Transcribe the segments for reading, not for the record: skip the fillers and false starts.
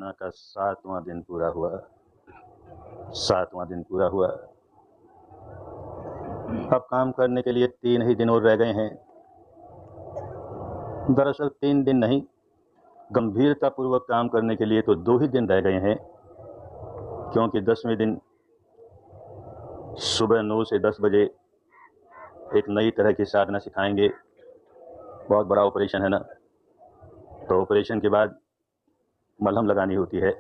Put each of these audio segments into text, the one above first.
साधना का 7वां दिन पूरा हुआ। 7वां दिन पूरा हुआ। अब काम करने के लिए 3 ही दिन और रह गए हैं। दरअसल 3 दिन नहीं, गंभीरतापूर्वक काम करने के लिए तो 2 ही दिन रह गए हैं, क्योंकि 10वें दिन सुबह 9 से 10 बजे एक नई तरह की साधना सिखाएंगे। बहुत बड़ा ऑपरेशन है ना, तो ऑपरेशन के बाद मलहम लगानी होती है,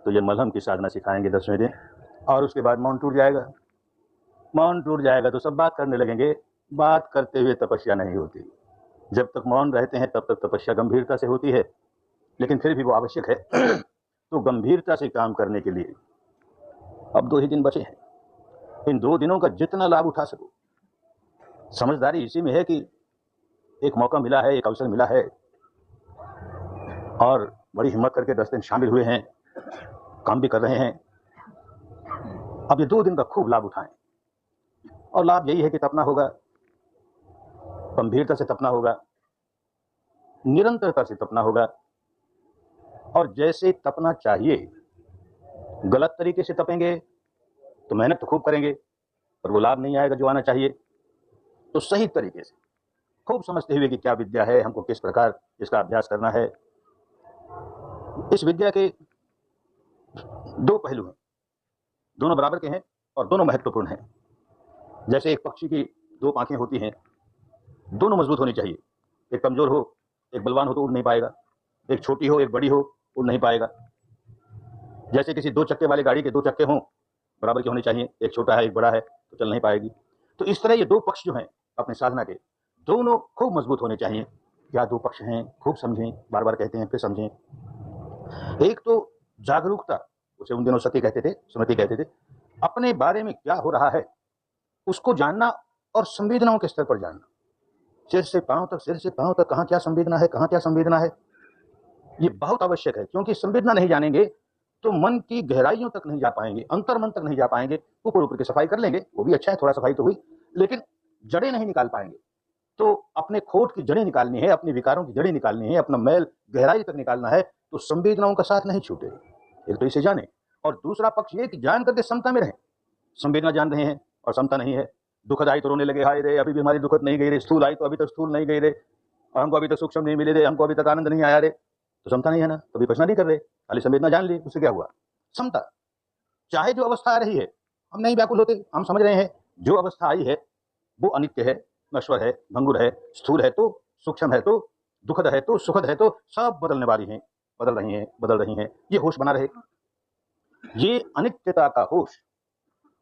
तो ये मलहम की साधना सिखाएंगे 10वें दिन। और उसके बाद मौन टूट जाएगा। मौन टूट जाएगा तो सब बात करने लगेंगे। बात करते हुए तपस्या नहीं होती। जब तक मौन रहते हैं तब तक तपस्या गंभीरता से होती है, लेकिन फिर भी वो आवश्यक है। तो गंभीरता से काम करने के लिए अब 2 ही दिन बचे हैं। इन 2 दिनों का जितना लाभ उठा सको। समझदारी इसी में है कि एक मौका मिला है, एक अवसर मिला है, और बड़ी हिम्मत करके 10 दिन शामिल हुए हैं, काम भी कर रहे हैं। अब ये 2 दिन का खूब लाभ उठाएं। और लाभ यही है कि तपना होगा, गंभीरता से तपना होगा, निरंतरता से तपना होगा, और जैसे तपना चाहिए। गलत तरीके से तपेंगे तो मेहनत तो खूब करेंगे, पर वो लाभ नहीं आएगा जो आना चाहिए। तो सही तरीके से खूब समझते हुए कि क्या विद्या है, हमको किस प्रकार इसका अभ्यास करना है। इस विद्या के 2 पहलू हैं, दोनों बराबर के हैं और दोनों महत्वपूर्ण हैं। जैसे एक पक्षी की 2 पांखें होती हैं, दोनों मजबूत होनी चाहिए। एक कमजोर हो, एक बलवान हो तो उड़ नहीं पाएगा। एक छोटी हो, एक बड़ी हो, उड़ नहीं पाएगा। जैसे किसी 2 चक्के वाली गाड़ी के 2 चक्के हों, बराबर के होने चाहिए। एक छोटा है, एक बड़ा है, तो चल नहीं पाएगी। तो इस तरह ये 2 पक्ष जो हैं अपने साधना के, दोनों खूब मजबूत होने चाहिए। क्या 2 पक्ष हैं, खूब समझें। बार बार कहते हैं, फिर समझें। एक तो जागरूकता, उसे उन दिनों सती कहते थे, सुमति कहते थे। अपने बारे में क्या हो रहा है उसको जानना, और संवेदनाओं के स्तर पर जानना। सिर से पांव तक, सिर से पांव तक कहाँ क्या संवेदना है, कहाँ क्या संवेदना है, ये बहुत आवश्यक है। क्योंकि संवेदना नहीं जानेंगे तो मन की गहराइयों तक नहीं जा पाएंगे, अंतर मन तक नहीं जा पाएंगे। ऊपर ऊपर की सफाई कर लेंगे, वो भी अच्छा है, थोड़ा सफाई तो हुई, लेकिन जड़ें नहीं निकाल पाएंगे। तो अपने खोट की जड़ें निकालनी है, अपने विकारों की जड़ें निकालनी है, अपना मैल गहराई तक निकालना है, तो संवेदनाओं का साथ नहीं छूटे। एक तो इसे जाने, और दूसरा पक्ष ये कि जान करके समता में रहें। संवेदना जान रहे हैं और समता नहीं है। दुखद आई तो रोने लगे, हाय रे अभी भी हमारी दुखद नहीं गई रे। स्थूल आई तो अभी तक स्थूल नहीं गई रे, और हमको अभी तक सूक्ष्म नहीं मिले रे, हमको अभी तक आनंद नहीं आया रे। तो समता नहीं है ना, कभी प्रश्न नहीं कर रहे, खाली संवेदना जान ली, उससे क्या हुआ। समता, चाहे जो अवस्था आ रही है, हम नहीं व्याकुल होते। हम समझ रहे हैं जो अवस्था आई है वो अनित्य है, नश्वर है, भंगुर है, स्थूल है तो सूक्ष्म है तो दुखद है तो सुखद है, तो सब बदलने वाली हैं, बदल रही हैं। ये होश बना रहे, ये अनित्यता का होश,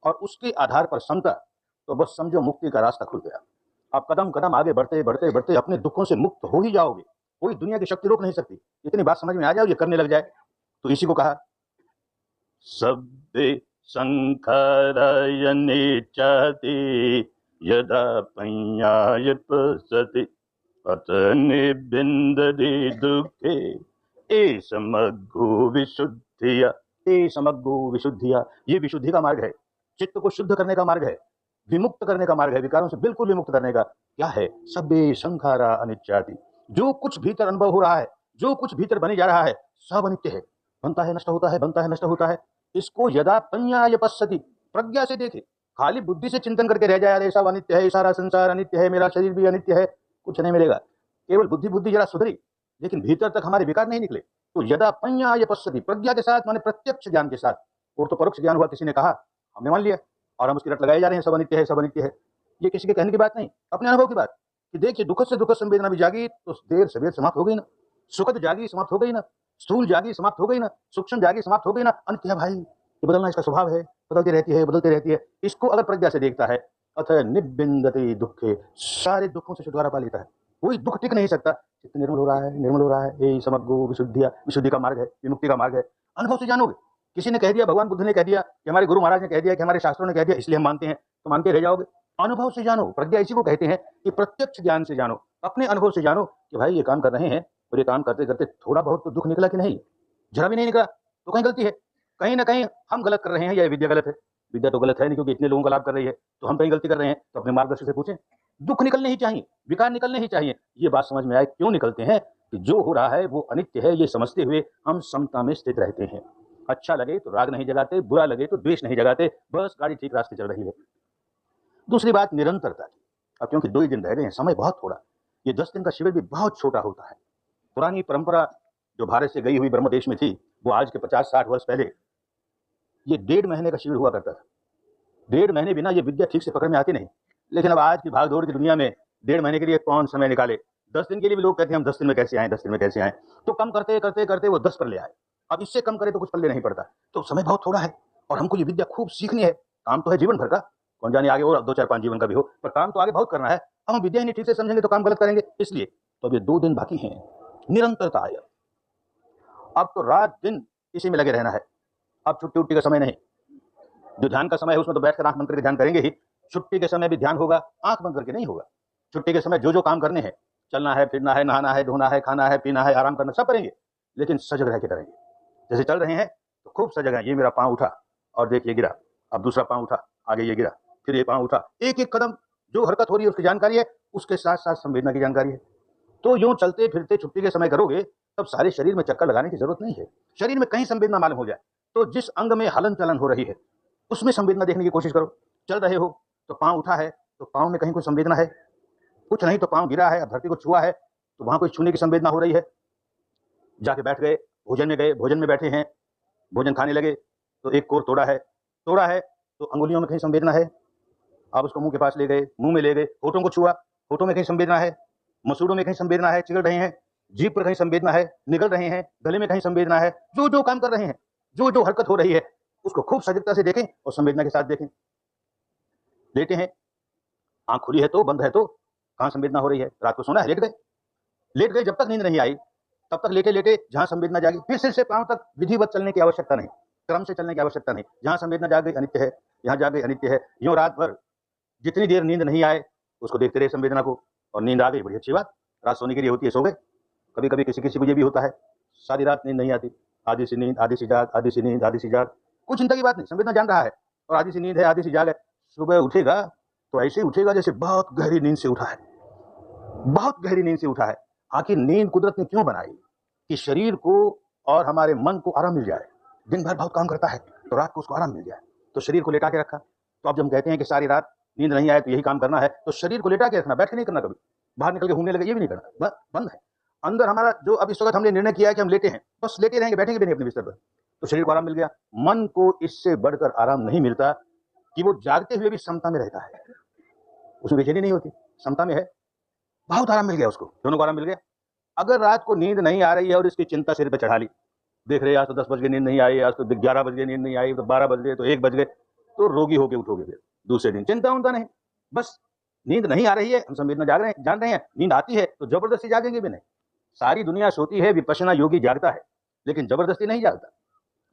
और उसके आधार पर समता। तो बस समझो मुक्ति का रास्ता खुल गया। आप कदम कदम आगे बढ़ते बढ़ते बढ़ते अपने दुखों से मुक्त हो ही जाओगे। कोई दुनिया की शक्ति रोक नहीं सकती। इतनी बात समझ में आ जाए, ये करने लग जाए। तो इसी को कहा शब्दे संखराय निचाति यदा पञ्यायपसति अत निबिन्दति दुःखे ए समग्गो विशुद्धिया। ए समग्गो विशुद्धिया, ये विशुद्धि का मार्ग है। चित्त को शुद्ध करने का मार्ग है, विमुक्त करने का मार्ग है, विकारों से बिल्कुल विमुक्त करने का। क्या है? सब्बे संखारा अनित्याति। जो कुछ भीतर अनुभव हो रहा है, जो कुछ भीतर बने जा रहा है, सब अनित्य है। बनता है, नष्ट होता है, बनता है, नष्ट होता है। इसको यदा पञ्याय पश्यति, प्रज्ञा से देखे। खाली बुद्धि से चिंतन करके रह जाए, अरे सब अनित्य है, सारा संसार अनित्य है, मेरा शरीर भी अनित्य है, कुछ नहीं मिलेगा। केवल बुद्धि बुद्धि जरा सुधरी, लेकिन भीतर तक हमारे विकार नहीं निकले। तो यदा पञ्याय पश्यति, प्रज्ञा के साथ, माने प्रत्यक्ष ज्ञान के साथ। और तो परोक्ष ज्ञान हुआ, किसी ने कहा, हमने मान लिया, और हम उसकी रट लगाए जा रहे हैं, सब अनित्य है, सब अनित्य है। ये किसी के कहने की बात नहीं, अपने अनुभव की बात। कि देखिए, दुखद से दुखद संवेदना भी जागी तो देर सवेर समाप्त हो गई ना, सुखद जागी समाप्त हो गई ना, स्थूल जागी समाप्त हो गई ना, सूक्ष्म जागी समाप्त हो गई ना। अनित्य है भाई, ये बदलना इसका स्वभाव है, बदलती रहती है, बदलती रहती है। इसको अगर प्रज्ञा से देखता है, अथ निबिंदति दुखे, सारे दुखों से छुटकारा पा लेता है। कोई दुख टिक नहीं सकता। चित्त निर्मल हो रहा है, निर्मल हो रहा है। यही समग्गो विशुद्धिया, विशुद्धि का मार्ग है, विमुक्ति का मार्ग है। अनुभव से जानोगे। किसी ने कह दिया, भगवान बुद्ध ने कह दिया, कि हमारे गुरु महाराज ने कह दिया, कि हमारे शास्त्रों ने कह दिया, इसलिए हम मानते हैं, तो मानते रह जाओगे। अनुभव से जानो। प्रज्ञा इसी को कहते हैं कि प्रत्यक्ष ज्ञान से जानो, अपने अनुभव से जानो कि भाई ये काम कर रहे हैं, और ये काम करते करते थोड़ा बहुत तो दुख निकला कि नहीं, जरा भी नहीं निकला तो कहीं गलती है, कहीं ना कहीं हम गलत कर रहे हैं, या विद्या गलत है। विद्या तो गलत है नहीं, क्योंकि इतने लोगों का लाभ कर रही है, तो हम कहीं गलती कर रहे हैं, तो अपने मार्गदर्शक से पूछें। दुख निकलने ही चाहिए, विकार निकलने ही चाहिए। ये बात समझ में आए क्यों निकलते हैं, कि जो हो रहा है वो अनित्य है, ये समझते हुए हम समता में स्थित रहते हैं। अच्छा लगे तो राग नहीं जगाते, बुरा लगे तो द्वेष नहीं जगाते, बस गाड़ी ठीक रास्ते चल रही है। दूसरी बात निरंतरता की। अब क्योंकि 2 ही दिन रह गए हैं, समय बहुत थोड़ा, ये 10 दिन का शिविर भी बहुत छोटा होता है। पुरानी परंपरा जो भारत से गई हुई ब्रह्मदेश में थी, वो आज के 50-60 वर्ष पहले ये 1.5 महीने का शिविर हुआ करता था। 1.5 महीने बिना ये विद्या ठीक से पकड़ में आती नहीं। लेकिन अब आज की भागदौड़ की दुनिया में 1.5 महीने के लिए कौन समय निकाले। 10 दिन के लिए भी लोग कहते हैं हम 10 दिन में कैसे आए, 10 दिन में कैसे आए। तो कम करते करते करते वो 10 पर ले आए। अब इससे कम करे तो कुछ पल्ले नहीं पड़ता। तो समय बहुत थोड़ा है और हमको ये विद्या खूब सीखनी है। काम तो है जीवन भर का, कौन जाने आगे और 2-4-5 जीवन का भी हो, पर काम तो आगे बहुत करना है। अब हम विद्या ही नहीं ठीक से समझेंगे तो काम गलत करेंगे। इसलिए तो अब ये 2 दिन बाकी हैं, निरंतरता आया। अब तो रात दिन इसी में लगे रहना है। अब छुट्टी उट्टी का समय नहीं। जो ध्यान का समय है उसमें तो बैठकर आंख बंद करके ध्यान करेंगे ही। छुट्टी के समय भी ध्यान होगा, आंख बंद करके नहीं होगा। छुट्टी के समय जो जो काम करने हैं, चलना है, फिरना है, नहाना है, धोना है, खाना है, पीना है, आराम करना, सब करेंगे, लेकिन सजग रह के करेंगे। जैसे चल रहे हैं तो खूब सजग है। ये मेरा पाँव उठा और देखिए गिरा, अब दूसरा पाँव उठा, आगे ये गिरा, फिर ये पाँव उठा। एक एक कदम जो हरकत हो रही है उसकी जानकारी है, उसके साथ साथ संवेदना की जानकारी है। तो यूं चलते फिरते छुट्टी के समय करोगे तब सारे शरीर में चक्कर लगाने की जरूरत नहीं है। शरीर में कहीं संवेदना मालूम हो जाए तो जिस अंग में हलन चलन हो रही है उसमें संवेदना देखने की कोशिश करो। चल रहे हो तो पाँव उठा है तो पाँव में कहीं कोई संवेदना है, कुछ नहीं तो पाँव गिरा है, अब धरती को छुआ है तो वहां कोई छूने की संवेदना हो रही है। जाके बैठ गए, भोजन में गए, भोजन में बैठे हैं, भोजन खाने लगे तो एक कोर तोड़ा है तो अंगुलियों में कहीं संवेदना है। आप उसको मुंह के पास ले गए, मुंह में ले गए, होठों को छुआ, होठों में कहीं संवेदना है, मसूड़ों में कहीं संवेदना है, चिगड़ रहे हैं, जीभ पर कहीं संवेदना है, निगल रहे हैं, गले में कहीं संवेदना है। जो जो काम कर रहे हैं, जो जो हरकत हो रही है उसको खूब सजगता से देखें और संवेदना के साथ देखें। लेटे हैं, आंख खुली है तो बंद है तो कहाँ संवेदना हो रही है। रात को सोना है, लेट गए, जब तक नींद नहीं आई तब तक लेटे लेटे जहां संवेदना जागी, फिर सिर से पांव तक विधिवत चलने की आवश्यकता नहीं, क्रम से चलने की आवश्यकता नहीं। जहां संवेदना जाग गई अनित्य है, यहाँ जाग गई अनित्य है। यूं रात भर जितनी देर नींद नहीं आए उसको देखते रहे संवेदना को, और नींद आ गई, बड़ी अच्छी बात, रात सोने के लिए होती है, सो गए। कभी कभी किसी किसी को ये भी होता है सारी रात नींद नहीं आती, आधी सी नींद, आधी सी जाग, आधी सी नींद, आधी सी जाग, कुछ चिंता की बात नहीं, संवेदना जान रहा है और आधी सी नींद है, आधी सी जाग है। सुबह उठेगा तो ऐसे उठेगा जैसे बहुत गहरी नींद से उठा है, बहुत गहरी नींद से उठा है। आखिर नींद कुदरत ने क्यों बनाई कि शरीर को और हमारे मन को आराम मिल जाए। दिन भर बहुत काम करता है तो रात को उसको आराम मिल जाए, तो शरीर को लेटा के रखा। तो अब जब हम कहते हैं कि सारी रात नींद नहीं आए तो यही काम करना है, तो शरीर को लेटा के रखना, बैठ के नहीं करना। कभी बाहर निकल के घूमने लगे ये भी नहीं करना, बंद है। अंदर हमारा जो अब इस वक्त हमने निर्णय किया है कि हम लेटे हैं, बस लेटे रहेंगे, बैठेंगे भी नहीं अपने बिस्तर पर, तो शरीर को आराम मिल गया। मन को इससे बढ़कर आराम नहीं मिलता कि वो जागते हुए भी समता में रहता है, उसमें बेचैनी नहीं होती, समता में है, बहुत आराम मिल गया उसको, दोनों को आराम मिल गया। अगर रात को नींद नहीं आ रही है और इसकी चिंता सिर पे चढ़ा ली, देख रहे आज तो 10 बज गए नींद नहीं आई, आज तो 11 बज गए नींद नहीं आई, तो 12 बज गए, तो 1 बज गए, तो रोगी होके उठोगे फिर दूसरे दिन, चिंता उनता नहीं। बस नींद नहीं आ रही है, हम संवेदना जाग रहे हैं, जान रहे हैं, नींद आती है तो जबरदस्ती जागेंगे भी नहीं। सारी दुनिया सोती है, विपश्यना योगी जागता है, लेकिन जबरदस्ती नहीं जागता।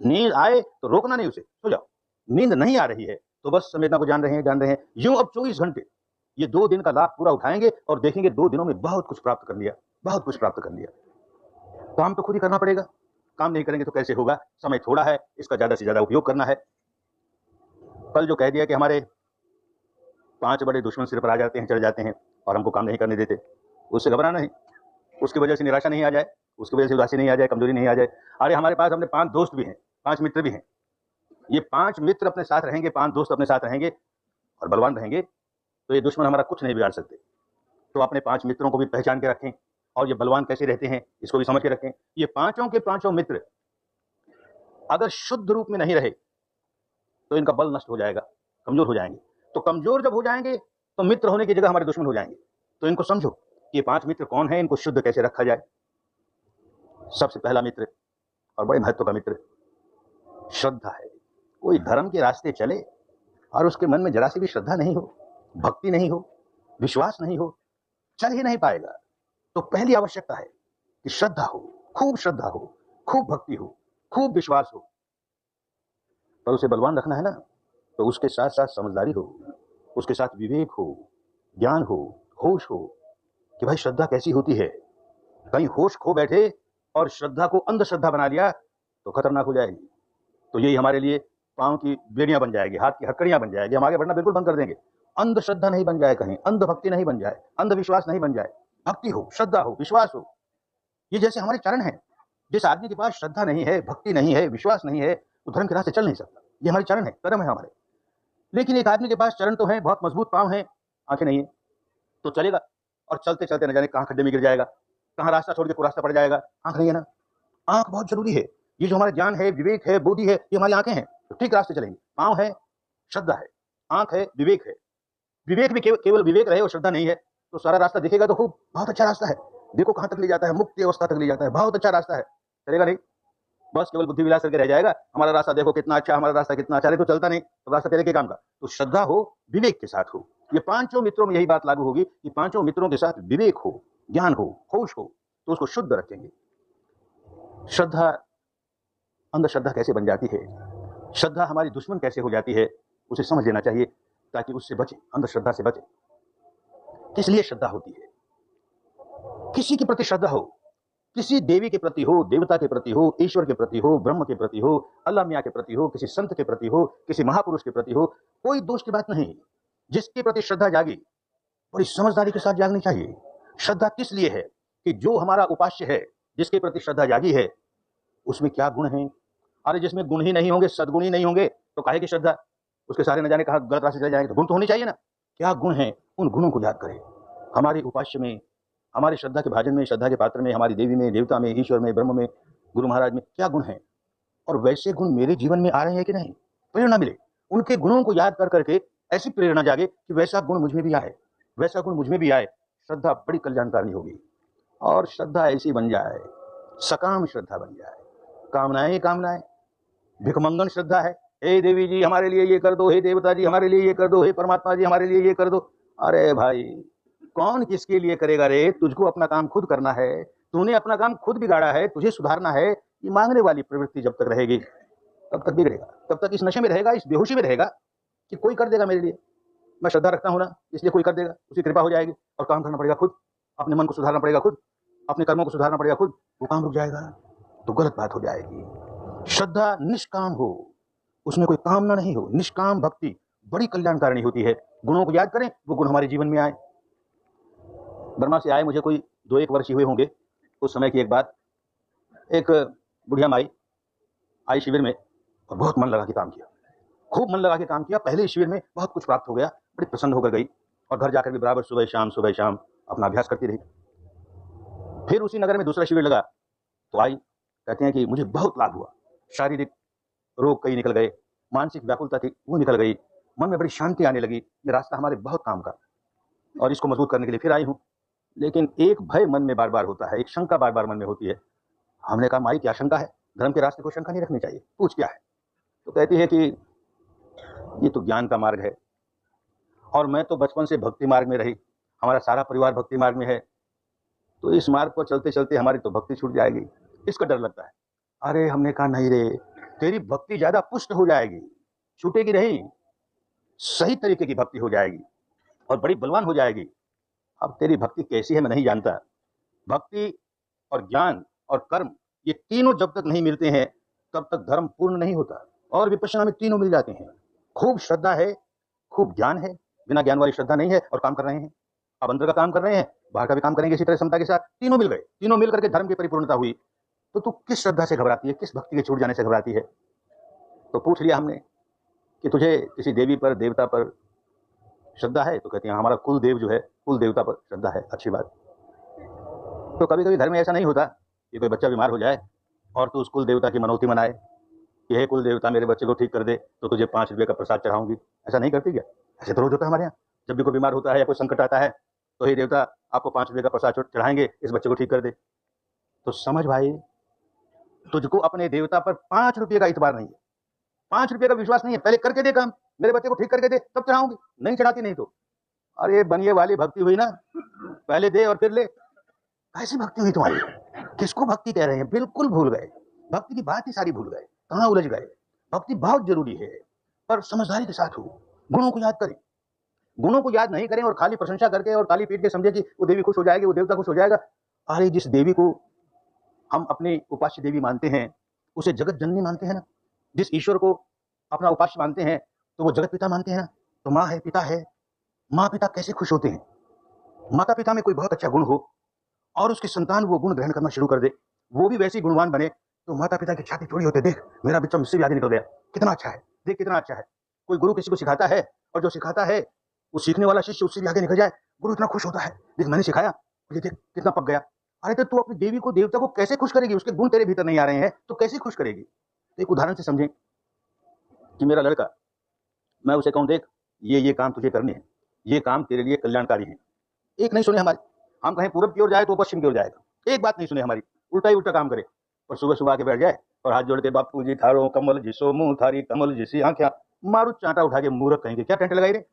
नींद आए तो रोकना नहीं उसे, सो जाओ। नींद नहीं आ रही है तो बस संवेदना को जान रहे हैं। यूं अब 24 घंटे ये 2 दिन का लाभ पूरा उठाएंगे और देखेंगे 2 दिनों में बहुत कुछ प्राप्त कर लिया, बहुत कुछ प्राप्त कर लिया। काम तो खुद ही करना पड़ेगा, काम नहीं करेंगे तो कैसे होगा। समय थोड़ा है, इसका ज्यादा से ज्यादा उपयोग करना है। कल जो कह दिया कि हमारे 5 बड़े दुश्मन सिर पर आ जाते हैं, चढ़ जाते हैं और हमको काम नहीं करने देते, उससे घबराना नहीं, उसकी वजह से निराशा नहीं आ जाए, उसकी वजह से उदासी नहीं आ जाए, कमजोरी नहीं आ जाए। अरे हमारे पास अपने 5 दोस्त भी हैं, 5 मित्र भी हैं। ये 5 मित्र अपने साथ रहेंगे, 5 दोस्त अपने साथ रहेंगे और बलवान रहेंगे तो ये दुश्मन हमारा कुछ नहीं बिगाड़ सकते। तो अपने 5 मित्रों को भी पहचान के रखें और ये बलवान कैसे रहते हैं इसको भी समझ के रखें। ये पांचों के पांचों मित्र अगर शुद्ध रूप में नहीं रहे तो इनका बल नष्ट हो जाएगा, कमजोर हो जाएंगे। तो कमजोर जब हो जाएंगे तो मित्र होने की जगह हमारे दुश्मन हो जाएंगे। तो इनको समझो कि ये 5 मित्र कौन है, इनको शुद्ध कैसे रखा जाए। सबसे पहला मित्र और बड़े महत्व का मित्र श्रद्धा है। कोई धर्म के रास्ते चले और उसके मन में जरा सी भी श्रद्धा नहीं हो, भक्ति नहीं हो, विश्वास नहीं हो, चल ही नहीं पाएगा। तो पहली आवश्यकता है कि श्रद्धा हो, खूब श्रद्धा हो, खूब भक्ति हो, खूब विश्वास हो। पर उसे बलवान रखना है ना, तो उसके साथ साथ समझदारी हो, उसके साथ विवेक हो, ज्ञान हो, होश हो कि भाई श्रद्धा कैसी होती है। कहीं होश खो बैठे और श्रद्धा को अंधश्रद्धा बना लिया तो खतरनाक हो जाएगी। तो यही हमारे लिए पांव की बेड़ियां बन जाएगी, हाथ की हथकड़ियां बन जाएगी, हम आगे बढ़ना बिल्कुल बंद कर देंगे। अंधश्रद्धा नहीं बन जाए, कहीं अंधभक्ति नहीं बन जाए, अंधविश्वास नहीं बन जाए। भक्ति हो, श्रद्धा हो, विश्वास हो, ये जैसे हमारे चरण हैं। जिस आदमी के पास श्रद्धा नहीं है, भक्ति नहीं है, विश्वास नहीं है, वो धर्म के रास्ते चल नहीं सकता। ये हमारे चरण है, कदम है हमारे। लेकिन एक आदमी के पास चरण तो है, बहुत मजबूत पाँव है, आंखें नहीं है, तो चलेगा और चलते चलते न जाने कहाँ खड्डे में गिर जाएगा, कहाँ रास्ता छोड़ के कुरास्ता पड़ जाएगा। आंख नहीं है ना, आंख बहुत जरूरी है। ये जो हमारा ज्ञान है, विवेक है, बुद्धि है, ये हमारी आंखें हैं, तो ठीक रास्ते चलेंगे। पाँव है, श्रद्धा है, आंख है, विवेक है। विवेक भी केवल विवेक रहे और श्रद्धा नहीं है तो सारा रास्ता दिखेगा तो खूब बहुत अच्छा रास्ता है, देखो कहाँ तक ले जाता है, मुक्ति अवस्था तक ले जाता है, बहुत अच्छा रास्ता है, चलेगा नहीं। बस केवल बुद्धि विलास करके रह जाएगा, हमारा रास्ता देखो कितना अच्छा, हमारा रास्ता कितना अच्छा, तो चलता नहीं, तो रास्ता तेरे के काम का। तो श्रद्धा हो, विवेक के साथ हो। ये पांचों मित्रों में यही बात लागू होगी कि पांचों मित्रों के साथ विवेक हो, ज्ञान हो, होश हो, तो उसको शुद्ध रखेंगे। श्रद्धा, अंधश्रद्धा कैसे बन जाती है, श्रद्धा हमारी दुश्मन कैसे हो जाती है, उसे समझ लेना चाहिए ताकि उससे बचे, अंधश्रद्धा से बचे। किस लिए श्रद्धा होती है? किसी के प्रति श्रद्धा हो, किसी देवी के प्रति हो, देवता के प्रति हो, ईश्वर के प्रति हो, ब्रह्म के प्रति हो, अल्लाह मियाँ के प्रति हो, किसी संत के प्रति हो, किसी महापुरुष के प्रति हो, कोई दोष की बात नहीं। जिसके प्रति श्रद्धा जागी, बड़ी समझदारी के साथ जागनी चाहिए। श्रद्धा किस लिए है कि जो हमारा उपास्य है, जिसके प्रति श्रद्धा जागी है, उसमें क्या गुण है। अरे जिसमें गुण ही नहीं होंगे, सद्गुण ही नहीं होंगे, तो काहे की श्रद्धा, उसके सारे न जाने कहाँ गलत रास्ते चले जाएंगे। तो गुण तो होने चाहिए ना, क्या गुण है, उन गुणों को याद करें। हमारे उपास्य में, हमारी श्रद्धा के भाजन में, श्रद्धा के पात्र में, हमारी देवी में, देवता में, ईश्वर में, ब्रह्म में, गुरु महाराज में क्या गुण है, और वैसे गुण मेरे जीवन में आ रहे हैं कि नहीं। प्रेरणा मिले, उनके गुणों को याद कर करके ऐसी प्रेरणा जागे कि वैसा गुण मुझ में भी आए, वैसा गुण मुझ में भी आए। श्रद्धा बड़ी कल्याणकारी होगी, और श्रद्धा ऐसी बन जाए, सकाम श्रद्धा बन जाए, कामनाएं ही कामनाएं, भिखमंगन श्रद्धा है। हे देवी जी हमारे लिए ये कर दो, हे देवता जी हमारे लिए ये कर दो, हे परमात्मा जी हमारे लिए ये कर दो। अरे भाई, कौन किसके लिए करेगा रे, तुझको अपना काम खुद करना है, तूने अपना काम खुद बिगाड़ा है, तुझे सुधारना है। ये मांगने वाली प्रवृत्ति जब तक रहेगी तब तक बिगड़ेगा, तब तक इस नशे में रहेगा, इस बेहोशी में रहेगा कि कोई कर देगा मेरे लिए, मैं श्रद्धा रखता हूं ना, इसलिए कोई कर देगा, उसकी कृपा हो जाएगी, और काम करना पड़ेगा खुद, अपने मन को सुधारना पड़ेगा खुद, अपने कर्मों को सुधारना पड़ेगा खुद, वो काम रुक जाएगा तो गलत बात हो जाएगी। श्रद्धा निष्काम हो, उसमें कोई कामना नहीं हो, निष्काम भक्ति बड़ी कल्याणकारिणी होती है। गुणों को याद करें, वो गुण हमारे जीवन में आए। बर्मा से आए मुझे कोई 2-1 वर्ष ही हुए होंगे, उस समय की एक बात, एक बुढ़िया माई आई शिविर में और बहुत मन लगा के काम किया, खूब मन लगा के काम किया। पहले शिविर में बहुत कुछ प्राप्त हो गया, बड़ी प्रसन्न होकर गई, और घर जाकर भी बराबर सुबह शाम अपना अभ्यास करती रही। फिर उसी नगर में दूसरा शिविर लगा तो आई, कहते हैं कि मुझे बहुत लाभ हुआ, शारीरिक रोग कई निकल गए, मानसिक व्याकुलता थी वो निकल गई, मन में बड़ी शांति आने लगी। ये रास्ता हमारे बहुत काम का, और इसको मजबूत करने के लिए फिर आई हूँ। लेकिन एक भय मन में बार बार होता है, एक शंका बार बार मन में होती है। हमने कहा माई क्या शंका है, धर्म के रास्ते को शंका नहीं रखनी चाहिए, पूछ क्या है। तो कहती है कि ये तो ज्ञान का मार्ग है, और मैं तो बचपन से भक्ति मार्ग में रही, हमारा सारा परिवार भक्ति मार्ग में है, तो इस मार्ग पर चलते चलते हमारी तो भक्ति छूट जाएगी, इसका डर लगता है। अरे हमने कहा नहीं रे, तेरी भक्ति ज्यादा पुष्ट हो जाएगी, छूटेगी नहीं, सही तरीके की भक्ति हो जाएगी और बड़ी बलवान हो जाएगी। अब तेरी भक्ति कैसी है मैं नहीं जानता, भक्ति और ज्ञान और कर्म ये तीनों जब तक नहीं मिलते हैं तब तक धर्म पूर्ण नहीं होता, और विपश्यना में तीनों मिल जाते हैं। खूब श्रद्धा है, खूब ज्ञान है, बिना ज्ञान वाली श्रद्धा नहीं है, और काम कर रहे हैं, अब अंदर का काम कर रहे हैं, बाहर का भी काम करेंगे इसी तरह क्षमता के साथ, तीनों मिल गए, तीनों मिल करके धर्म की परिपूर्णता हुई। तो तू किस श्रद्धा से घबराती है, किस भक्ति के छूट जाने से घबराती है। तो पूछ लिया हमने कि तुझे किसी देवी पर, देवता पर श्रद्धा है, तो कहती है हमारा कुल देव जो है, कुल देवता पर श्रद्धा है। अच्छी बात। तो कभी कभी घर में ऐसा नहीं होता कि कोई बच्चा बीमार हो जाए और तू उस कुल देवता की मनौती मनाए कि हे कुल देवता मेरे बच्चे को ठीक कर दे तो तुझे 5 रुपये का प्रसाद चढ़ाऊंगी, ऐसा नहीं करती क्या। ऐसे तो रोज होता है हमारे यहाँ, जब भी कोई बीमार होता है या कोई संकट आता है तो हे देवता आपको 5 रुपये का प्रसाद चढ़ाएंगे, इस बच्चे को ठीक कर दे। तो समझ भाई, तुझको अपने देवता पर 5 रुपये का इतबार नहीं है, 5 रुपये का विश्वास नहीं है, पहले करके दे काम, मेरे बच्चे को ठीक करके दे तब चढ़ाऊंगी, नहीं चढ़ाती नहीं तो। अरे बनिए वाली भक्ति हुई ना, पहले दे और फिर ले, कैसी भक्ति हुई तुम्हारी, किसको भक्ति कह रहे हैं, बिल्कुल भूल गए, भक्ति की बात ही सारी भूल गए, कहाँ उलझ गए। भक्ति बहुत जरूरी है, पर समझदारी के साथ हो, गुणों को याद करें। गुणों को याद नहीं करें और खाली प्रशंसा करके और खाली पीट के समझे कि वो देवी खुश हो जाएगी, वो देवता खुश हो जाएगा। अरे जिस देवी को हम अपनी उपास्य देवी मानते हैं उसे जगत जननी मानते हैं ना, जिस ईश्वर को अपना उपास्य मानते हैं तो वो जगत पिता मानते हैं ना। तो माँ है, पिता है, माँ पिता कैसे खुश होते हैं। माता पिता में कोई बहुत अच्छा गुण हो और उसकी संतान वो गुण ग्रहण करना शुरू कर दे, वो भी वैसे ही गुणवान बने, तो माता पिता की छाती चौड़ी होते, देख मेरा बच्चा मुझसे भी आगे निकल गया, कितना अच्छा है, देख कितना अच्छा है। कोई गुरु किसी को सिखाता है और जो सिखाता है वो सीखने वाला शिष्य उससे भी आगे निकल जाए, गुरु इतना खुश होता है, देख मैंने सिखाया, ये देख कितना पक गया। अरे तो तू अपनी देवी को देवता को कैसे खुश करेगी, उसके गुण तेरे भीतर नहीं आ रहे हैं तो कैसे खुश करेगी। तो एक उदाहरण से समझें कि मेरा लड़का, मैं उसे कहूं देख ये काम तुझे करने हैं, ये काम तेरे लिए कल्याणकारी है, एक नहीं सुने हमारी, हम कहें पूरब की ओर जाए तो पश्चिम की ओर जाएगा, एक बात नहीं सुने हमारी, उल्टा ही उल्टा काम करे। और सुबह सुबह आके बैठ जाए और हाथ जोड़ के बापू जी थारो कमल जिसो मुंह थारी कमल जिसी आंखें, मारू चांटा उठा के मूर्ख कहेंगे, क्या टेंट लगाई रे,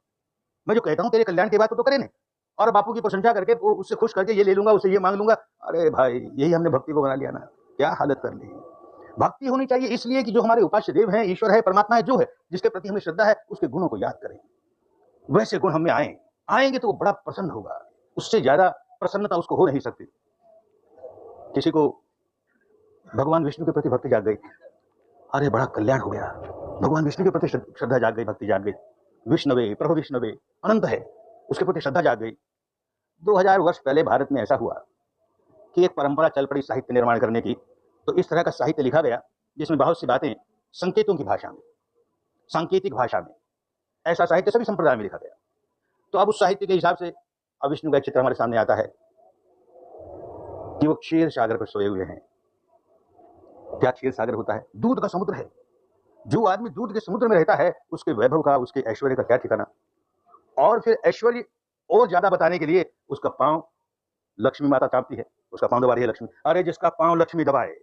मैं जो कहता हूँ तेरे कल्याण की बात तो करे ना। और बापू की प्रशंसा करके वो उससे खुश करके ये ले लूंगा उससे ये मांग लूंगा। अरे भाई यही हमने भक्ति को बना लिया ना, क्या हालत कर ली। भक्ति होनी चाहिए इसलिए कि जो हमारे उपास्य देव हैं, ईश्वर है, परमात्मा है, जो है जिसके प्रति हमें श्रद्धा है, उसके गुणों को याद करें, वैसे गुण हमें आएंगे तो वो बड़ा प्रसन्न होगा, उससे ज्यादा प्रसन्नता उसको हो नहीं सकती। किसी को भगवान विष्णु के प्रति भक्ति जाग गई, अरे बड़ा कल्याण हो गया, भगवान विष्णु के प्रति श्रद्धा जाग गई, भक्ति जाग गई, विष्णवे प्रभु विष्णवे अनंत है, उसके प्रति श्रद्धा जाग गई। 2000 वर्ष पहले भारत में ऐसा हुआ कि एक परंपरा चल पड़ी साहित्य निर्माण करने की, तो इस तरह का साहित्य लिखा गया जिसमें बहुत सी बातें संकेतों की भाषा में, सांकेतिक भाषा में, ऐसा साहित्य सभी संप्रदाय में लिखा गया। तो अब उस साहित्य के हिसाब से अब विष्णु का एक चित्र हमारे सामने आता है कि वो क्षीर सागर पर सोए हुए हैं। क्या क्षीर सागर होता है? दूध का समुद्र है। जो आदमी दूध के समुद्र में रहता है उसके वैभव का, उसके ऐश्वर्य का क्या ठिकाना। और फिर ऐश्वर्य और ज्यादा बताने के लिए उसका पांव लक्ष्मी माता चापती है, उसका पांव दबा रही है लक्ष्मी। अरे जिसका पांव लक्ष्मी दबाए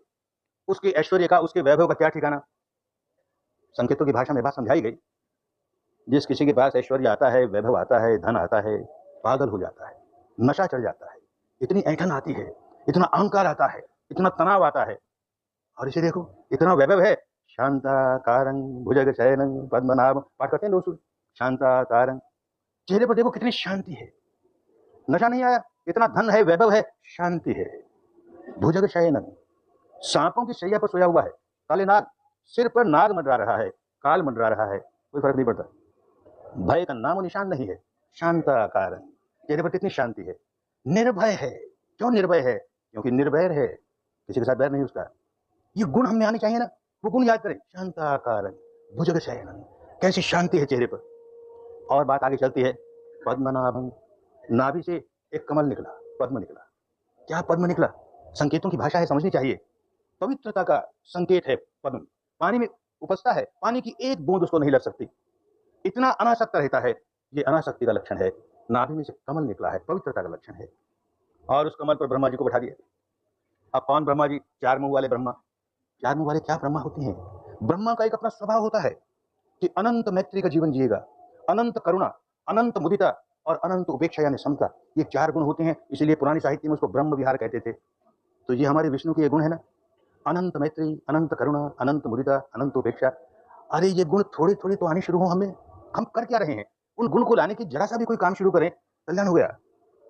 उसके ऐश्वर्य का, उसके वैभव का क्या ठिकाना। संकेतों की भाषा में बात समझाई गई। जिस किसी के पास ऐश्वर्य आता है, वैभव आता है, धन आता है, पागल हो जाता है, नशा चढ़ जाता है, इतनी ऐंठन आती है, इतना अहंकार आता है, इतना तनाव आता है। और इसे देखो इतना वैभव है, शांताकारं भुजग शयनं पद्मनाभ, पाठ करते हैं लोग, शांताकारं, चेहरे पर देखो कितनी शांति है, नशा नहीं आया, इतना धन है, वैभव है, शांति है। भुजग शयनं, सांपों की शैया पर सोया हुआ है, काले नाग, सिर पर नाग मंडरा रहा है, काल मंडरा रहा है, कोई फर्क नहीं पड़ता, भय का नामो निशान नहीं है, शांताकारं, चेहरे पर कितनी शांति है। निर्भय है, क्यों निर्भय है? क्योंकि निर्वैर है, किसी के साथ बैर नहीं उसका। ये गुण हमें आने चाहिए ना, वो गुण याद करें। शांताकारं भुजग शयनं, कैसी शांति है चेहरे पर। और बात आगे चलती है, पद्मनाभं, नाभि से एक कमल निकला, पद्म निकला। क्या पद्म निकला? संकेतों की भाषा है, समझनी चाहिए। पवित्रता का संकेत है पद्म, पानी में उपजता है, पानी की एक बूंद उसको नहीं लग सकती, इतना अनासक्त रहता है, ये अनासक्ति का लक्षण है। नाभि में से कमल निकला है, पवित्रता का लक्षण है। और उस कमल पर ब्रह्मा जी को बैठा दिया। अब कौन ब्रह्मा जी? चार मुंह वाले ब्रह्मा। चार मुंह वाले क्या ब्रह्मा होते हैं? ब्रह्मा का एक अपना स्वभाव होता है कि अनंत मैत्री का जीवन जिएगा, अनंत करुणा, अनंत मुदिता और अनंत उपेक्षा यानी समता, ये चार गुण होते हैं। इसीलिए पुरानी साहित्य में उसको ब्रह्म विहार कहते थे। तो ये हमारे विष्णु के ये गुण है ना, अनंत मैत्री, अनंत करुणा, अनंत मुदिता, अनंत उपेक्षा। अरे ये गुण थोड़े थोड़े तो आने शुरू हो हमें, हम कर क्या रहे हैं? उन गुण को लाने की जरा सा भी कोई काम शुरू करें, कल्याण हो गया।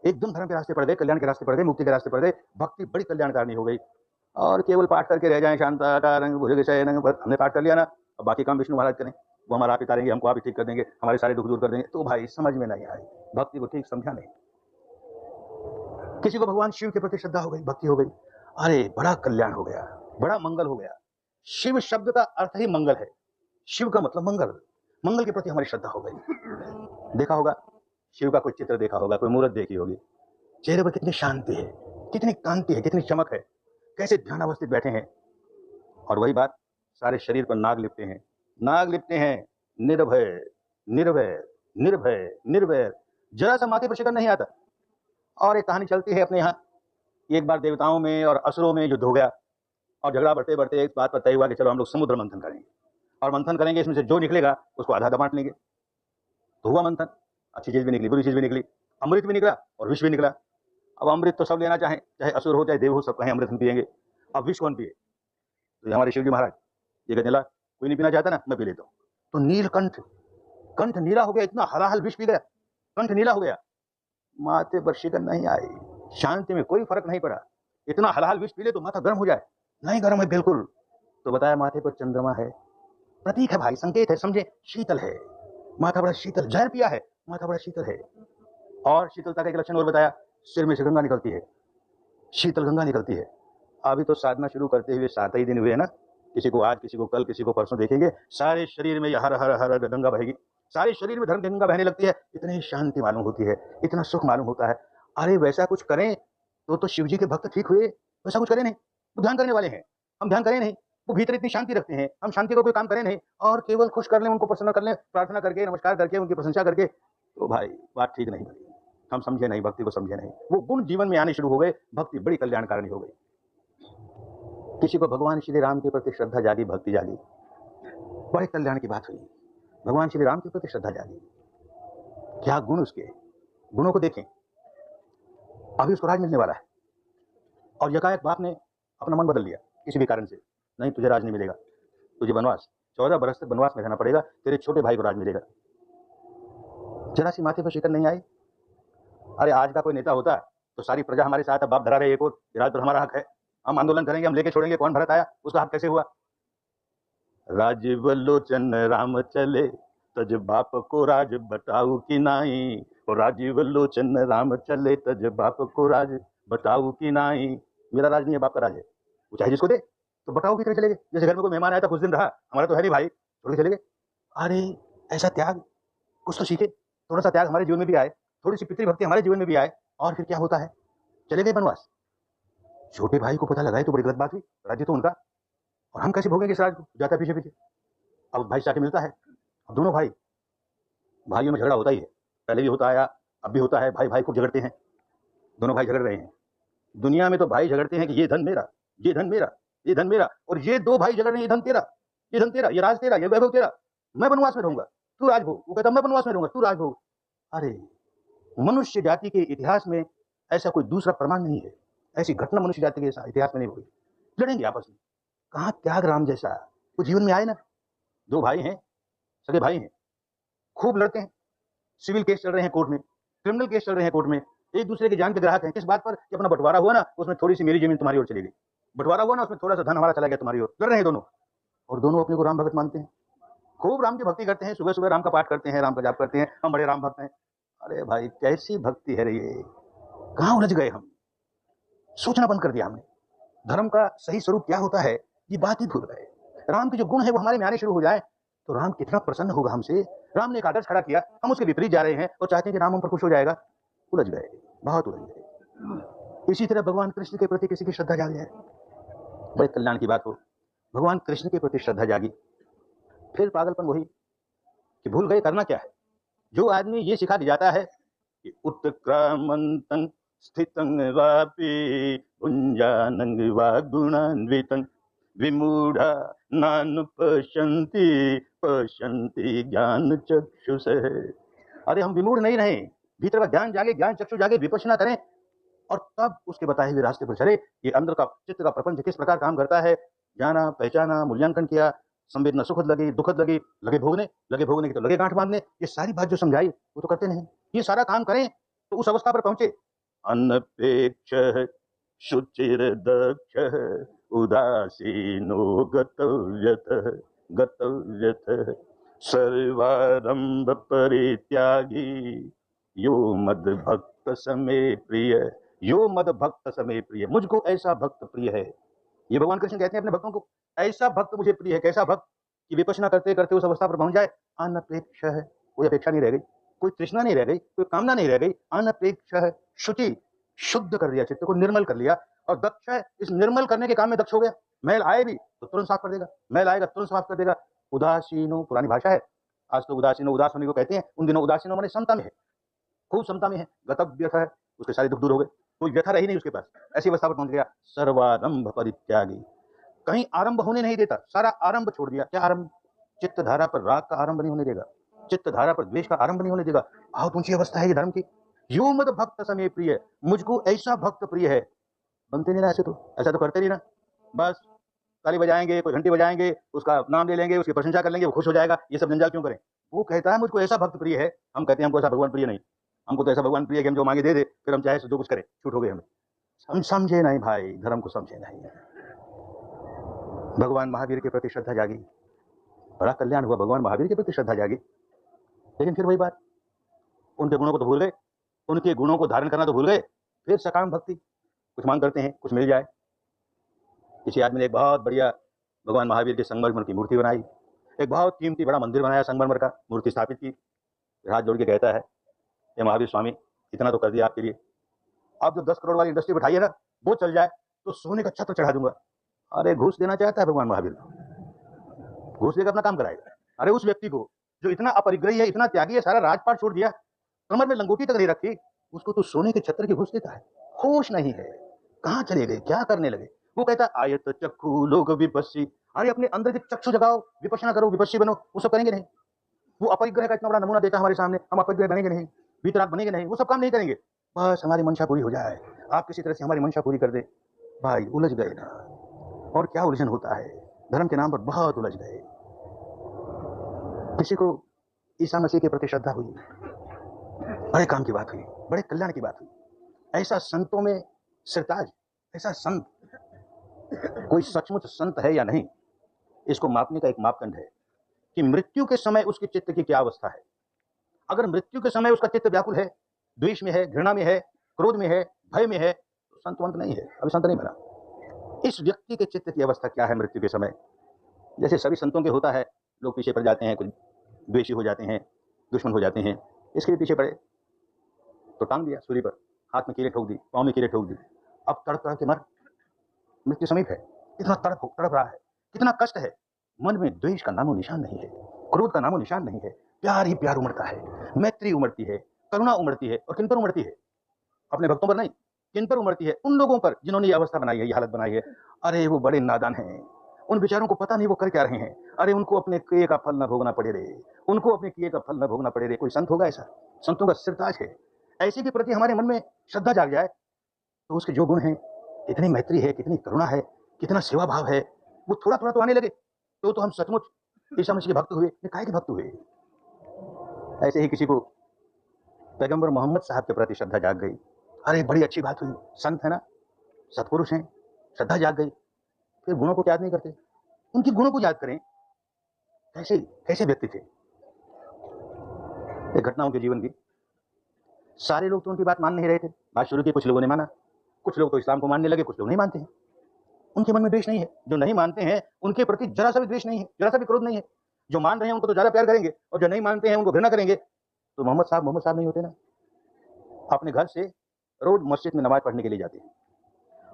एकदम धर्म के रास्ते पड़ गए, कल्याण के रास्ते पड़ गए, मुक्ति के रास्ते पड़ गए, भक्ति बड़ी कल्याणकारिणी हो गई। और केवल पाठ करके रह जाएं, शांताकारं भुजग शयनं, हमने पाठ कर लिया ना, अब बाकी काम विष्णु महाराज करें, वो हमारा आप ही करेंगे, हमको आप ही ठीक कर देंगे, हमारे सारे दुख दूर कर देंगे। तो भाई समझ में नहीं आई, भक्ति को ठीक समझा नहीं। किसी को भगवान शिव के प्रति श्रद्धा हो गई, भक्ति हो गई, अरे बड़ा कल्याण हो गया, बड़ा मंगल हो गया। शिव शब्द का अर्थ ही मंगल है, शिव का मतलब मंगल, मंगल के प्रति हमारी श्रद्धा हो गई। देखा होगा शिव का कोई चित्र, देखा होगा कोई मूर्त देखी होगी, चेहरे पर कितनी शांति है, कितनी कांति है, कितनी चमक है, कैसे ध्यान अवस्थित बैठे हैं। और वही बात सारे शरीर पर नाग लिपटे हैं, नाग लिपटे हैं, निर्भय निर्भय निर्भय निर्भय, जरा सा माथे पर शिकन नहीं आता। और एक कहानी चलती है अपने यहाँ, एक बार देवताओं में और असुरों में युद्ध हो गया और झगड़ा बढ़ते बढ़ते एक बात पर तय हुआ कि चलो हम लोग समुद्र मंथन करेंगे और मंथन करेंगे, इसमें से जो निकलेगा उसको आधा आधा बांट लेंगे। तो हुआ मंथन, अच्छी चीज भी निकली, बुरी चीज भी निकली, अमृत भी निकला और विष भी निकला। अब अमृत तो सब लेना चाहें, चाहे असुर हो चाहे देव हो, सब कहें अमृत हम पिएंगे। अब विष कौन पिए? तो हमारे शिवजी महाराज ये कहने लगा, कोई नहीं पीना चाहता ना, मैं पी लेता हूँ। तो नीलकंठ, कंठ नीला हो गया, इतना हलाहल विष पी गया, कंठ नीला हो गया, माथे पर शिकन नहीं आई, शांति में कोई फर्क नहीं पड़ा। इतना हलाहल विष पी ले तो माथा गर्म हो जाए, नहीं गर्म है बिल्कुल। तो बताया माथे पर चंद्रमा है, प्रतीक है भाई, संकेत है, समझे, शीतल है, माथा बड़ा शीतल, जहर पिया है, माथा बड़ा शीतल है। और शीतलता का एक लक्षण और बताया, सिर में से गंगा निकलती है, शीतल गंगा निकलती है। अभी तो साधना शुरू करते हुए 7 ही दिन हुए हैं ना, किसी को आज, किसी को कल, किसी को परसों देखेंगे, सारे शरीर में ये हर हर हर गंगा बहेगी, सारे शरीर में धर्म की गंगा बहने लगती है, इतनी शांति मालूम होती है, इतना सुख मालूम होता है। अरे वैसा कुछ करें तो शिव जी के भक्त ठीक हुए, वैसा कुछ करें नहीं, वो ध्यान करने वाले हैं, हम ध्यान करें नहीं, वो भीतर इतनी शांति रखते हैं, हम शांति को कोई काम करें नहीं और केवल खुश कर लें, उनको प्रसन्न कर लें, प्रार्थना करके, नमस्कार करके, उनकी प्रशंसा करके, तो भाई बात ठीक नहीं बनी। हम समझे नहीं, भक्ति को समझे नहीं, वो गुण जीवन में आने शुरू हो गए, भक्ति बड़ी कल्याणकारिणी हो गई। किसी को भगवान श्री राम के प्रति श्रद्धा जागी, भक्ति जागी, बड़े कल्याण की बात हुई। भगवान श्री राम के प्रति श्रद्धा जागी, क्या गुण, उसके गुणों को देखें। अभी उसको राज मिलने वाला है और यकाएक बाप ने अपना मन बदल लिया किसी भी कारण से, नहीं तुझे राज नहीं मिलेगा, तुझे वनवास 14 बरस तक वनवास में रहना पड़ेगा, तेरे छोटे भाई को राज मिलेगा। जरा सी माथे पर शिकन नहीं आई। अरे आज का कोई नेता होता तो सारी प्रजा हमारे साथ है, बाप धरा रहे एक और, राज पर हमारा हक है, हम आंदोलन करेंगे, हम लेके छोड़ेंगे, कौन भरत आया, उसका हक कैसे हुआ। राजीव लोचन राम चले, तज बाप को राज बताऊ कि नाई, और राजीव लोचन राम चले, तज बाप को राज बताऊ कि नाई। मेरा राज नहीं है, बाप का राज है, वो चाहे जिसको दे, तो बताओ कि चले गए। जैसे घर में कोई मेहमान आया था, कुछ दिन रहा, हमारा तो है नहीं भाई, छोड़ के चले गए। अरे ऐसा त्याग कुछ तो सीखे, थोड़ा सा त्याग हमारे जीवन में भी आए, थोड़ी सी पितृभक्ति हमारे जीवन में भी आए, और फिर क्या होता है, चले गए वनवास। छोटे भाई को पता लगा तो बड़ी गलत बात हुई, राज्य तो उनका, और हम कैसे भोगेंगे इस राज को, जाता है पीछे पीछे। अब भाई जाके मिलता है, अब दोनों भाइयों में झगड़ा होता ही है, पहले भी होता आया, अब भी होता है, भाई भाई खूब झगड़ते हैं, दोनों भाई झगड़ रहे हैं। दुनिया में तो भाई झगड़ते हैं कि ये धन मेरा, ये धन मेरा, ये धन मेरा, और ये दो भाई झगड़ रहे हैं, ये धन तेरा, ये धन तेरा, ये राज तेरा, ये वैभव तेरा, मैं वनवास में रहूंगा, तू राज भोग। वो कहता मैं वनवास में रहूंगा, तू राज भोग। अरे मनुष्य जाति के इतिहास में ऐसा कोई दूसरा प्रमाण नहीं है, ऐसी घटना मनुष्य जाति के इतिहास में नहीं हुई। लड़ेंगे आपस में, कहाँ त्याग राम जैसा वो जीवन में आए ना। दो भाई हैं, सगे भाई हैं, खूब लड़ते हैं, सिविल केस चल रहे हैं कोर्ट में, क्रिमिनल केस चल रहे हैं कोर्ट में, एक दूसरे के जान के ग्राहक हैं। किस बात पर, कि अपना बंटवारा हुआ ना, उसमें थोड़ी सी मेरी जमीन तुम्हारी ओर चली गई, बंटवारा हुआ ना, उसमें थोड़ा सा धन हमारा चला गया तुम्हारी ओर। लड़ रहे हैं दोनों, और दोनों अपने को राम भगत मानते हैं, खूब राम की भक्ति करते हैं, सुबह सुबह राम का पाठ करते हैं, राम का जाप करते हैं, हम बड़े राम भक्त हैं। अरे भाई कैसी भक्ति है रे ये, कहाँ उलझ गए हम, सोचना बंद कर दिया हमने। धर्म का सही स्वरूप क्या होता है ये बात ही भूल गए। राम के जो गुण है वो हमारे में आने शुरू हो जाए तो राम कितना प्रसन्न होगा हमसे। राम ने एक आदर्श खड़ा किया, हम उसके विपरीत जा रहे हैं और चाहते हैं कि राम हम पर खुश हो जाएगा, उलझ गए, बहुत उलझ गए। इसी तरह भगवान कृष्ण के प्रति किसी की श्रद्धा जाग जाए, बड़े कल्याण की बात हो। भगवान कृष्ण के प्रति श्रद्धा जागी, फिर पागलपन वही कि भूल गए करना क्या है। जो आदमी ये सिखा के जाता है कि उत्क्रामंतं स्थितं वापि भुञ्जानं वा गुणान्वितं विमूढ़ा नानुपश्यन्ति पश्यन्ति ज्ञान चक्षुष। अरे हम विमूढ़ नहीं रहे, भीतर का ज्ञान जागे, ज्ञान चक्षु जागे, विपश्यना करें और तब उसके बताए हुए रास्ते पर चले। ये अंदर का चित्त का प्रपंच किस प्रकार काम करता है, जाना, पहचाना, मूल्यांकन किया, संवेदना सुखद लगी, दुखद लगी, लगे भोगने की तो लगे गांठ बांधने। ये सारी बात जो समझाई वो तो करते नहीं। ये सारा काम करें तो उस अवस्था पर पहुंचे। अनपेक्ष शुचिर दक्ष उदासीनो गतव्यथ सर्वारंभ परित्यागी यो मद भक्त समय प्रिय, यो मद भक्त समय प्रिय। मुझको ऐसा भक्त प्रिय है, ये भगवान कृष्ण कहते हैं अपने भक्तों को, ऐसा भक्त मुझे प्रिय है। कैसा भक्त कि विपश्यना करते करते उस अवस्था पर पहुंच जाए। अनपेक्ष है, कोई अपेक्षा नहीं रह गई, कोई तृष्णा नहीं रह गई, कोई कामना नहीं रह गई। अनपेक्ष है, शुचि, शुद्ध कर दिया, चित्त को निर्मल कर लिया। और दक्ष है, इस निर्मल करने के काम में दक्ष हो गया। मैल आए भी तो तुरंत साफ कर देगा, मैल आएगा तुरंत साफ कर देगा। उदासीनो, पुरानी भाषा है, आज तो उदासीनो उदास होने को कहते हैं, उन दिनों उदासीनो माने समता में है, खूब समता में है। गतव्य है, उसके सारे दुख दूर हो गए, कोई व्यथा रही नहीं उसके पास, ऐसी अवस्था पर पहुंच गया। सर्वारंभ परित्यागी, कहीं आरंभ होने नहीं देता, सारा आरंभ छोड़ दिया। क्या आरंभ? चित्त धारा पर राग का आरंभ नहीं होने देगा, चित्त धारा पर द्वेष का आरंभ नहीं होने देगा। बहुत ऊंची अवस्था है ये धर्म की। यो मद भक्त समय प्रिय, मुझको ऐसा भक्त प्रिय है। बनते नहीं ना ऐसे, तो ऐसा तो करते नहीं ना, बस ताली बजाएंगे, कोई घंटी बजाएंगे, उसका नाम ले लेंगे, उसकी प्रशंसा कर लेंगे, वो खुश हो जाएगा। ये सब जंजाल क्यों करें? वो कहता है मुझको ऐसा भक्त प्रिय है, हम कहते हैं हमको ऐसा भगवान प्रिय नहीं। हमको तो ऐसा भगवान प्रिय कि हम जो मांगे दे दे, फिर हम चाहे जो कुछ करें, छूट हो गए हमें। हम समझे नहीं भाई, धर्म को समझे नहीं। भगवान महावीर के प्रति श्रद्धा जागी, बड़ा कल्याण हुआ, भगवान महावीर के प्रति श्रद्धा जागी। लेकिन फिर वही बात, उनके गुणों को तो भूल गए, उनके गुणों को धारण करना तो भूल गए। फिर सकाम भक्ति, कुछ मांग करते हैं कुछ मिल जाए। किसी आदमी ने एक बहुत बढ़िया भगवान महावीर के संगमरमर की मूर्ति बनाई, एक बहुत कीमती बड़ा मंदिर बनाया, संगमरमर का मूर्ति स्थापित की, हाथ जोड़ के कहता है, ये महावीर स्वामी इतना तो कर दिया आपके लिए, आप जो 10 करोड़ वाली इंडस्ट्री बैठाई है ना, वो चल जाए तो सोने का छत्र चढ़ा दूंगा। अरे घूस देना चाहता है भगवान महावीर, घूस देकर अपना काम कराएगा। अरे उस व्यक्ति को जो इतना अपरिग्रही है, इतना त्यागी है, सारा राजपाट छोड़ दिया, कमर में लंगोटी तक नहीं रखी, उसको तो सोने के छत्र की घूस देता है। होश नहीं है, कहाँ चले गए, क्या करने लगे। वो कहता है आयत चक्षु लोग विपस्सी, अरे अपने अंदर के चक्षु जगाओ, विपश्यना करो, विपस्सी बनो। वो सब करेंगे नहीं। वो अपरिग्रह का इतना बड़ा नमूना देखा हमारे सामने, हम अपरिग्रह बनेंगे नहीं, वीतराग बनेंगे नहीं, वो सब काम नहीं करेंगे। बस हमारी मंशा पूरी हो जाए, आप किसी तरह से हमारी मंशा पूरी कर दे। भाई उलझ गए ना, और क्या उलझन होता है, धर्म के नाम पर बहुत उलझ गए। किसी को ईसा मसीह के प्रति श्रद्धा हुई, बड़े काम की बात हुई, बड़े कल्याण की बात हुई। ऐसा संतों में सिरताज, ऐसा संत कोई सचमुच संत है या नहीं, इसको मापने का एक मापदंड है कि मृत्यु के समय उसके चित्त की क्या अवस्था है। अगर मृत्यु के समय उसका चित्त व्याकुल है, द्वेष में है, घृणा में है, क्रोध में है, भय में है, तो संतवंत नहीं है, अभी संत नहीं बना। इस व्यक्ति के चित्त की अवस्था क्या है मृत्यु के समय। जैसे सभी संतों के होता है, लोग पीछे पड़ जाते हैं, कुछ द्वेषी हो जाते हैं, दुश्मन हो जाते हैं, इसके भी पीछे पड़े तो टांग दिया सूली पर, हाथ में कीले ठोक दी, पाँव में कीले ठोक दी, अब तड़प तड़प के मर, मृत्यु समीप है। कितना तड़प रहा है, कितना कष्ट है, मन में द्वेष का नामो निशान नहीं है, क्रोध का नामो निशान नहीं है, प्यार ही प्यार उमड़ता है, मैत्री उमड़ती है, करुणा उमड़ती है। और किन पर उमड़ती है, अपने भक्तों पर नहीं, किन पर उमड़ती है, उन लोगों पर जिन्होंने ये अवस्था बनाई है, ये हालत बनाई है। अरे वो बड़े नादान हैं, उन बेचारों को पता नहीं वो कर क्या रहे हैं। अरे उनको अपने किए का फल न भोगना पड़े रे, उनको अपने किए का फल न भोगना पड़े रे। कोई संत होगा ऐसा, संतों का सिरताज है। ऐसे के प्रति हमारे मन में श्रद्धा जाग जाए तो उसके जो गुण हैं, कितनी मैत्री है, कितनी करुणा है, कितना सेवा भाव है, वो थोड़ा थोड़ा तो आने लगे तो हम सचमुच ईसा मसीह के भक्त हुए। काहे के भक्त हुए। ऐसे ही किसी को पैगंबर मोहम्मद साहब के प्रति श्रद्धा जाग गई, अरे बड़ी अच्छी बात हुई, संत है ना, सत्पुरुष हैं, श्रद्धा जाग गई। फिर गुणों को याद नहीं करते, उनकी गुणों को याद करें, कैसे कैसे व्यक्ति थे। एक घटना उनके जीवन की, सारे लोग तो उनकी बात मान नहीं रहे थे। बात शुरू की, कुछ लोगों ने माना, कुछ लोग तो इस्लाम को मानने लगे, कुछ लोग नहीं मानते हैं। उनके मन में द्वेष नहीं है, जो नहीं मानते हैं उनके प्रति जरा सा भी द्वेष नहीं है, जरा सा भी क्रोध नहीं है। जो मान रहे हैं उनको तो ज्यादा प्यार करेंगे, और जो नहीं मानते हैं उनको घृणा करेंगे। तो मोहम्मद साहब नहीं होते ना। अपने घर से रोज मस्जिद में नमाज पढ़ने के लिए जाते हैं,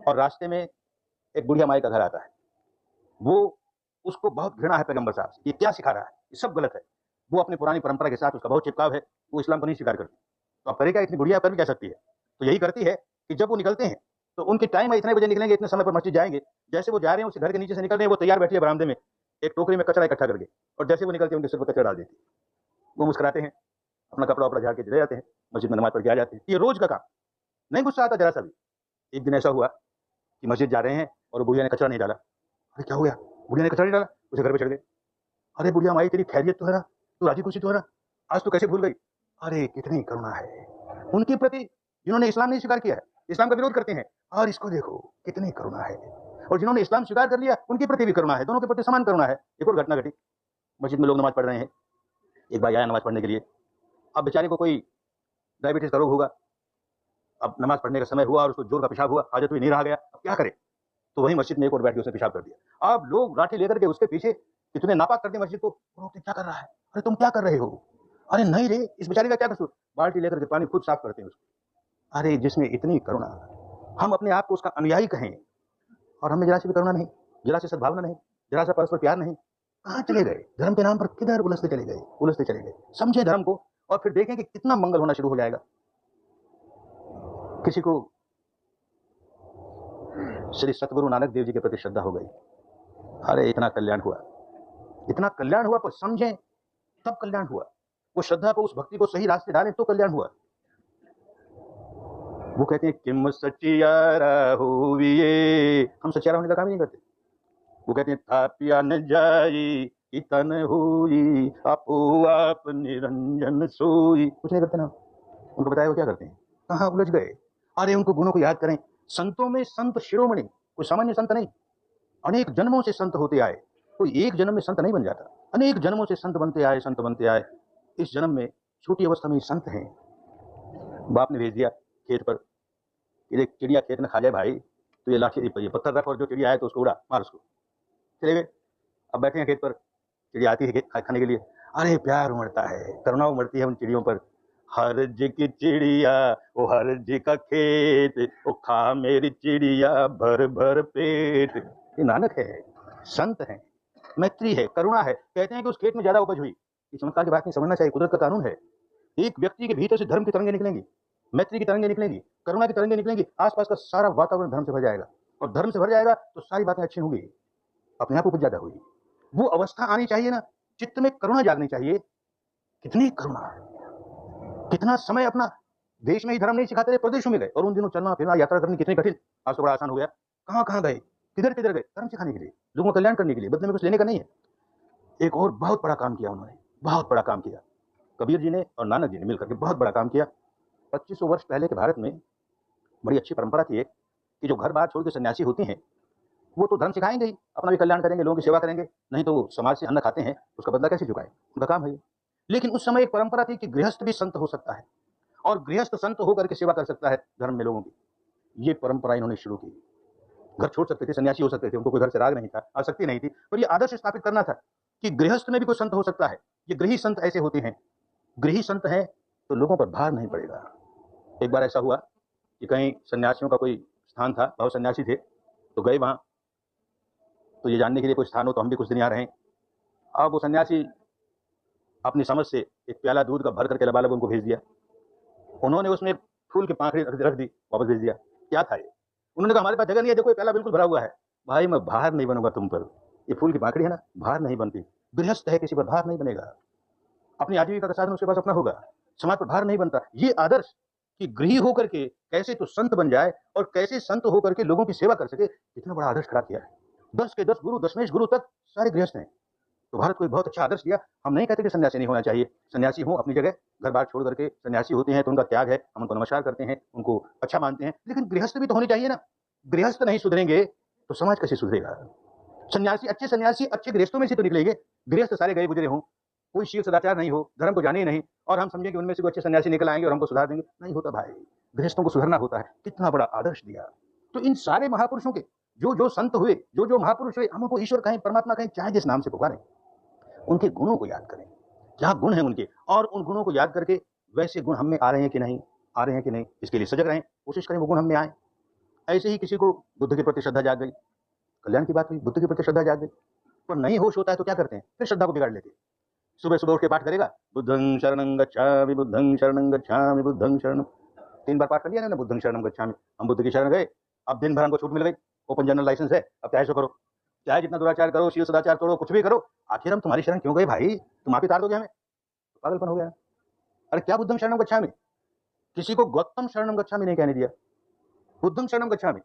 और रास्ते में एक बुढ़िया माई का घर आता है। वो उसको बहुत घृणा है पैगंबर साहब से, ये क्या सिखा रहा है, ये सब गलत है। वो अपनी पुरानी परंपरा के साथ उसका बहुत चिपकाव है, वो इस्लाम को नहीं स्वीकार करती। तो अब करे क्या, इतनी बुढ़िया कर भी क्या सकती है। तो यही करती है कि जब वो निकलते हैं तो उनके टाइम है, इतने बजे निकलेंगे, इतने समय पर मस्जिद जाएंगे। जैसे वो जा रहे हैं, उस घर के नीचे से निकल रहे हैं, वो तैयार बैठी है बरामदे में एक टोकरी में कचरा इकट्ठा करके, और जैसे वो निकलते हैं उनके सिर पर कचरा डाल देती है। वो मुस्कुराते हैं, अपना कपड़ा वपड़ा झाड़ के चले जाते हैं, मस्जिद में नमाज पढ़ के आ जाते हैं। ये रोज का काम, नहीं गुस्सा आता जरा सा भी। एक दिन ऐसा हुआ कि मस्जिद जा रहे हैं और बुढ़िया ने कचरा नहीं डाला। अरे क्या हो गया, बुढ़िया ने कचरा नहीं डाला, उसे घर पे चढ़ गए। अरे बुढ़िया माई तेरी खैरियत तो है ना, तू राजी खुशी तो है ना, आज तो कैसे भूल गई। अरे कितनी करुणा है उनके प्रति, जिन्होंने इस्लाम नहीं स्वीकार किया है, इस्लाम का विरोध करते हैं, और इसको देखो कितनी करुणा है। और जिन्होंने इस्लाम स्वीकार कर लिया उनके प्रति भी करुणा है, दोनों के प्रति समान करुणा है। एक और घटना घटी, मस्जिद में लोग नमाज पढ़ रहे हैं, एक भाई आया नमाज पढ़ने के लिए। अब बेचारे को कोई डायबिटीज का रोग होगा, अब नमाज पढ़ने का समय हुआ और उसको जोर का पेशाब हुआ, हाजत हुई, नहीं रहा गया, अब क्या करे। तो वही मस्जिद में एक और बैठ के उसने पेशाब कर दिया। अब लोग लाठी लेकर के उसके पीछे कि तूने नापाक कर दिया मस्जिद को, क्या कर रहा है, अरे तुम क्या कर रहे हो। अरे नहीं रे, इस बेचारे का क्या कसूर, बाल्टी लेकर के पानी खुद साफ करते हैं उसको। अरे जिसमें इतनी करुणा, हम अपने आप को उसका अनुयायी कहें और हमें जरा सी भी करुणा नहीं, जरा सी सद्भावना नहीं, जरा सा परस्पर प्यार नहीं। कहाँ चले गए, धर्म के नाम पर किधर उलझते चले गए। समझे धर्म को और फिर देखें कि कितना मंगल होना शुरू हो जाएगा। किसी को श्री सतगुरु नानक देव जी के प्रति श्रद्धा हो गई, अरे इतना कल्याण हुआ, पर समझें तब कल्याण हुआ। वो श्रद्धा को, उस भक्ति को सही रास्ते डालें तो कल्याण हुआ। वो कहते हैं किम सचियारा होविए, हम सचियारा होने का काम ही नहीं करते। वो कहते हैं थापिया न जाई इतन हुई, आपो आप निरंजन सोई, कुछ नहीं करते ना। उनको बताया वो क्या करते हैं, कहाँ उलझ गए। अरे उनको गुणों को याद करें। संतों में संत शिरोमणि, कोई सामान्य संत नहीं, अनेक जन्मों से संत होते आए, कोई एक जन्म में संत नहीं बन जाता, अनेक जन्मों से संत बनते आए। इस जन्म में छोटी अवस्था में संत हैं। बाप ने भेज दिया खेत पर, कि देख चिड़िया खेत में खा जाए भाई, तो ये लाठी ये पत्थर रख और जो चिड़िया आए तो उसको उड़ा, मार उसको। चले गए। अब बैठे हैं खेत पर, चिड़िया आती है खाने के लिए। अरे प्यार उमड़ता है, करुणा उमड़ती है उन चिड़ियों पर। हर जी की चिड़िया, वो हर जी का खेत, वो खा मेरी चिड़िया भर भर पेट। ये नानक है, संत है, मैत्री है, करुणा है। कहते हैं कि उस खेत में ज्यादा उपज हुई। ये चमत्कार की बात नहीं समझना चाहिए, कुदरत का कानून है। एक व्यक्ति के भीतर से धर्म की तरंगें निकलेंगी, मैत्री की तरंगें निकलेंगी, करुणा की तरंगें निकलेंगी, आसपास का सारा वातावरण धर्म से भर जाएगा। और धर्म से भर जाएगा तो सारी बातें अच्छी होंगी, अपने आप उपज ज्यादा होगी। वो अवस्था आनी चाहिए ना, चित्त में करुणा जागनी चाहिए। कितनी करुणा, कितना समय अपना देश में ही धर्म नहीं सिखाते रहे, प्रदेशों में गए और उन दिनों चलना फिरना यात्रा करनी कितनी कठिन। आज तो बड़ा आसान हो गया। कहां कहां गए, किधर किधर गए, धर्म सिखाने के लिए, लोगों का कल्याण करने के लिए, बदले में कुछ लेने का नहीं है। एक और बहुत बड़ा काम किया उन्होंने, बहुत बड़ा काम किया कबीर जी ने और नानक जी ने मिलकर के, बहुत बड़ा काम किया। 2500 वर्ष पहले के भारत में बड़ी अच्छी परंपरा थी एक, कि जो घर बार छोड़ के सन्यासी होते हैं वो तो धर्म सिखाएंगे ही, अपना भी कल्याण करेंगे, लोगों की सेवा करेंगे, नहीं तो वो समाज से अन्न खाते हैं, उसका बदला कैसे चुकाएं, उनका काम है ये। लेकिन उस समय एक परंपरा थी कि गृहस्थ भी संत हो सकता है और गृहस्थ संत होकर के सेवा कर सकता है धर्म में लोगों की। ये परंपरा इन्होंने शुरू की। घर छोड़ सकते थे, सन्यासी हो सकते थे, उनको कोई घर से राग नहीं था, आसक्ति नहीं थी, पर ये आदर्श स्थापित करना था कि गृहस्थ में भी कोई संत हो सकता है। ये गृही संत ऐसे होते हैं, गृही संत हैं तो लोगों पर भार नहीं पड़ेगा। एक बार ऐसा हुआ कि कहीं सन्यासियों का कोई स्थान था, बहुत सन्यासी थे, तो गए वहां, तो ये जानने के लिए कोई स्थान हो तो हम भी कुछ दिन यहाँ रहें। अब वो सन्यासी अपनी समझ से एक प्याला दूध का भर करके लबालब उनको भेज दिया। उन्होंने उसमें फूल की पाखड़ी रख दी, वापस भेज दिया। क्या था ये? उन्होंने कहा हमारे पास जगह नहीं है, देखो ये प्याला बिल्कुल भरा हुआ है। भाई मैं भार नहीं बनूंगा तुम पर, ये फूल की पाखड़ी है ना, भार नहीं बनती। गृहस्थ है, किसी पर भार नहीं बनेगा, अपनी आजीविका का साधन उसके पास अपना होगा, समाज पर भार नहीं बनता। ये आदर्श कि गृही होकर के कैसे तो संत बन जाए और कैसे संत होकर के लोगों की सेवा कर सके, इतना बड़ा आदर्श खड़ा किया है। 10 के 10 गुरु, दशमेश गुरु तक सारे गृहस्थ हैं। तो भारत को एक बहुत अच्छा आदर्श दिया। हम नहीं कहते कि सन्यासी नहीं होना चाहिए, सन्यासी हो अपनी जगह, घर बार छोड़ करके सन्यासी होते हैं तो उनका त्याग है, हम उनको नमस्कार करते हैं, उनको अच्छा मानते हैं, लेकिन गृहस्थ भी तो होनी चाहिए ना। गृहस्थ नहीं सुधरेंगे तो समाज कैसे सुधरेगा? सन्यासी अच्छे गृहस्थों में से तो निकलेंगे। गृहस्थ सारे गए गुजरे हों, कोई शील सदाचार नहीं हो, धर्म को जाने ही नहीं, और हम समझें कि उनमें से कोई अच्छे सन्यासी निकल आएंगे और हमको सुधार देंगे, नहीं होता भाई। गृहस्थों को सुधरना होता है। कितना बड़ा आदर्श दिया। तो इन सारे महापुरुषों के जो जो संत हुए, जो जो महापुरुष हुए, हम उनको ईश्वर कहें, परमात्मा कहें, चाहे जिस नाम से पुकारें, उनके गुणों को याद करें, क्या गुण है उनके, और उन गुणों को याद करके वैसे गुण हम में आ रहे हैं कि नहीं, आ रहे हैं कि नहीं, इसके लिए सजग रहें, कोशिश करें वो गुण हम में आए। ऐसे ही किसी को बुद्ध के प्रति श्रद्धा जाग गई, कल्याण की बात हुई, बुद्ध के प्रति श्रद्धा जाग गई, पर नहीं होश होता है तो क्या करते हैं, फिर श्रद्धा को बिगाड़ लेते हैं। सुबह सुबह उठ के पाठ करेगा, बुद्धं शरणं गच्छामि, बुद्धं शरणं गच्छामि, बुद्धं शरणं, 3 बार पाठ कर लिया ना, बुद्धं शरणं गच्छामि, हम बुद्ध की शरण गए। अब दिन भर हमको छूट मिल गई, ओपन जनरल लाइसेंस है, अब चाहे सो करो, चाहे जितना दुराचार करो, शील सदाचार करो, कुछ भी करो, आखिर हम तुम्हारी शरण क्यों गए भाई, तुम आप ही तार दोगे हमें, तो पागलपन हो गया। अरे क्या बुद्धं शरणं गच्छामि, किसी को गौतम शरणं गच्छामि नहीं कहने दिया, बुद्धं शरणं गच्छामि।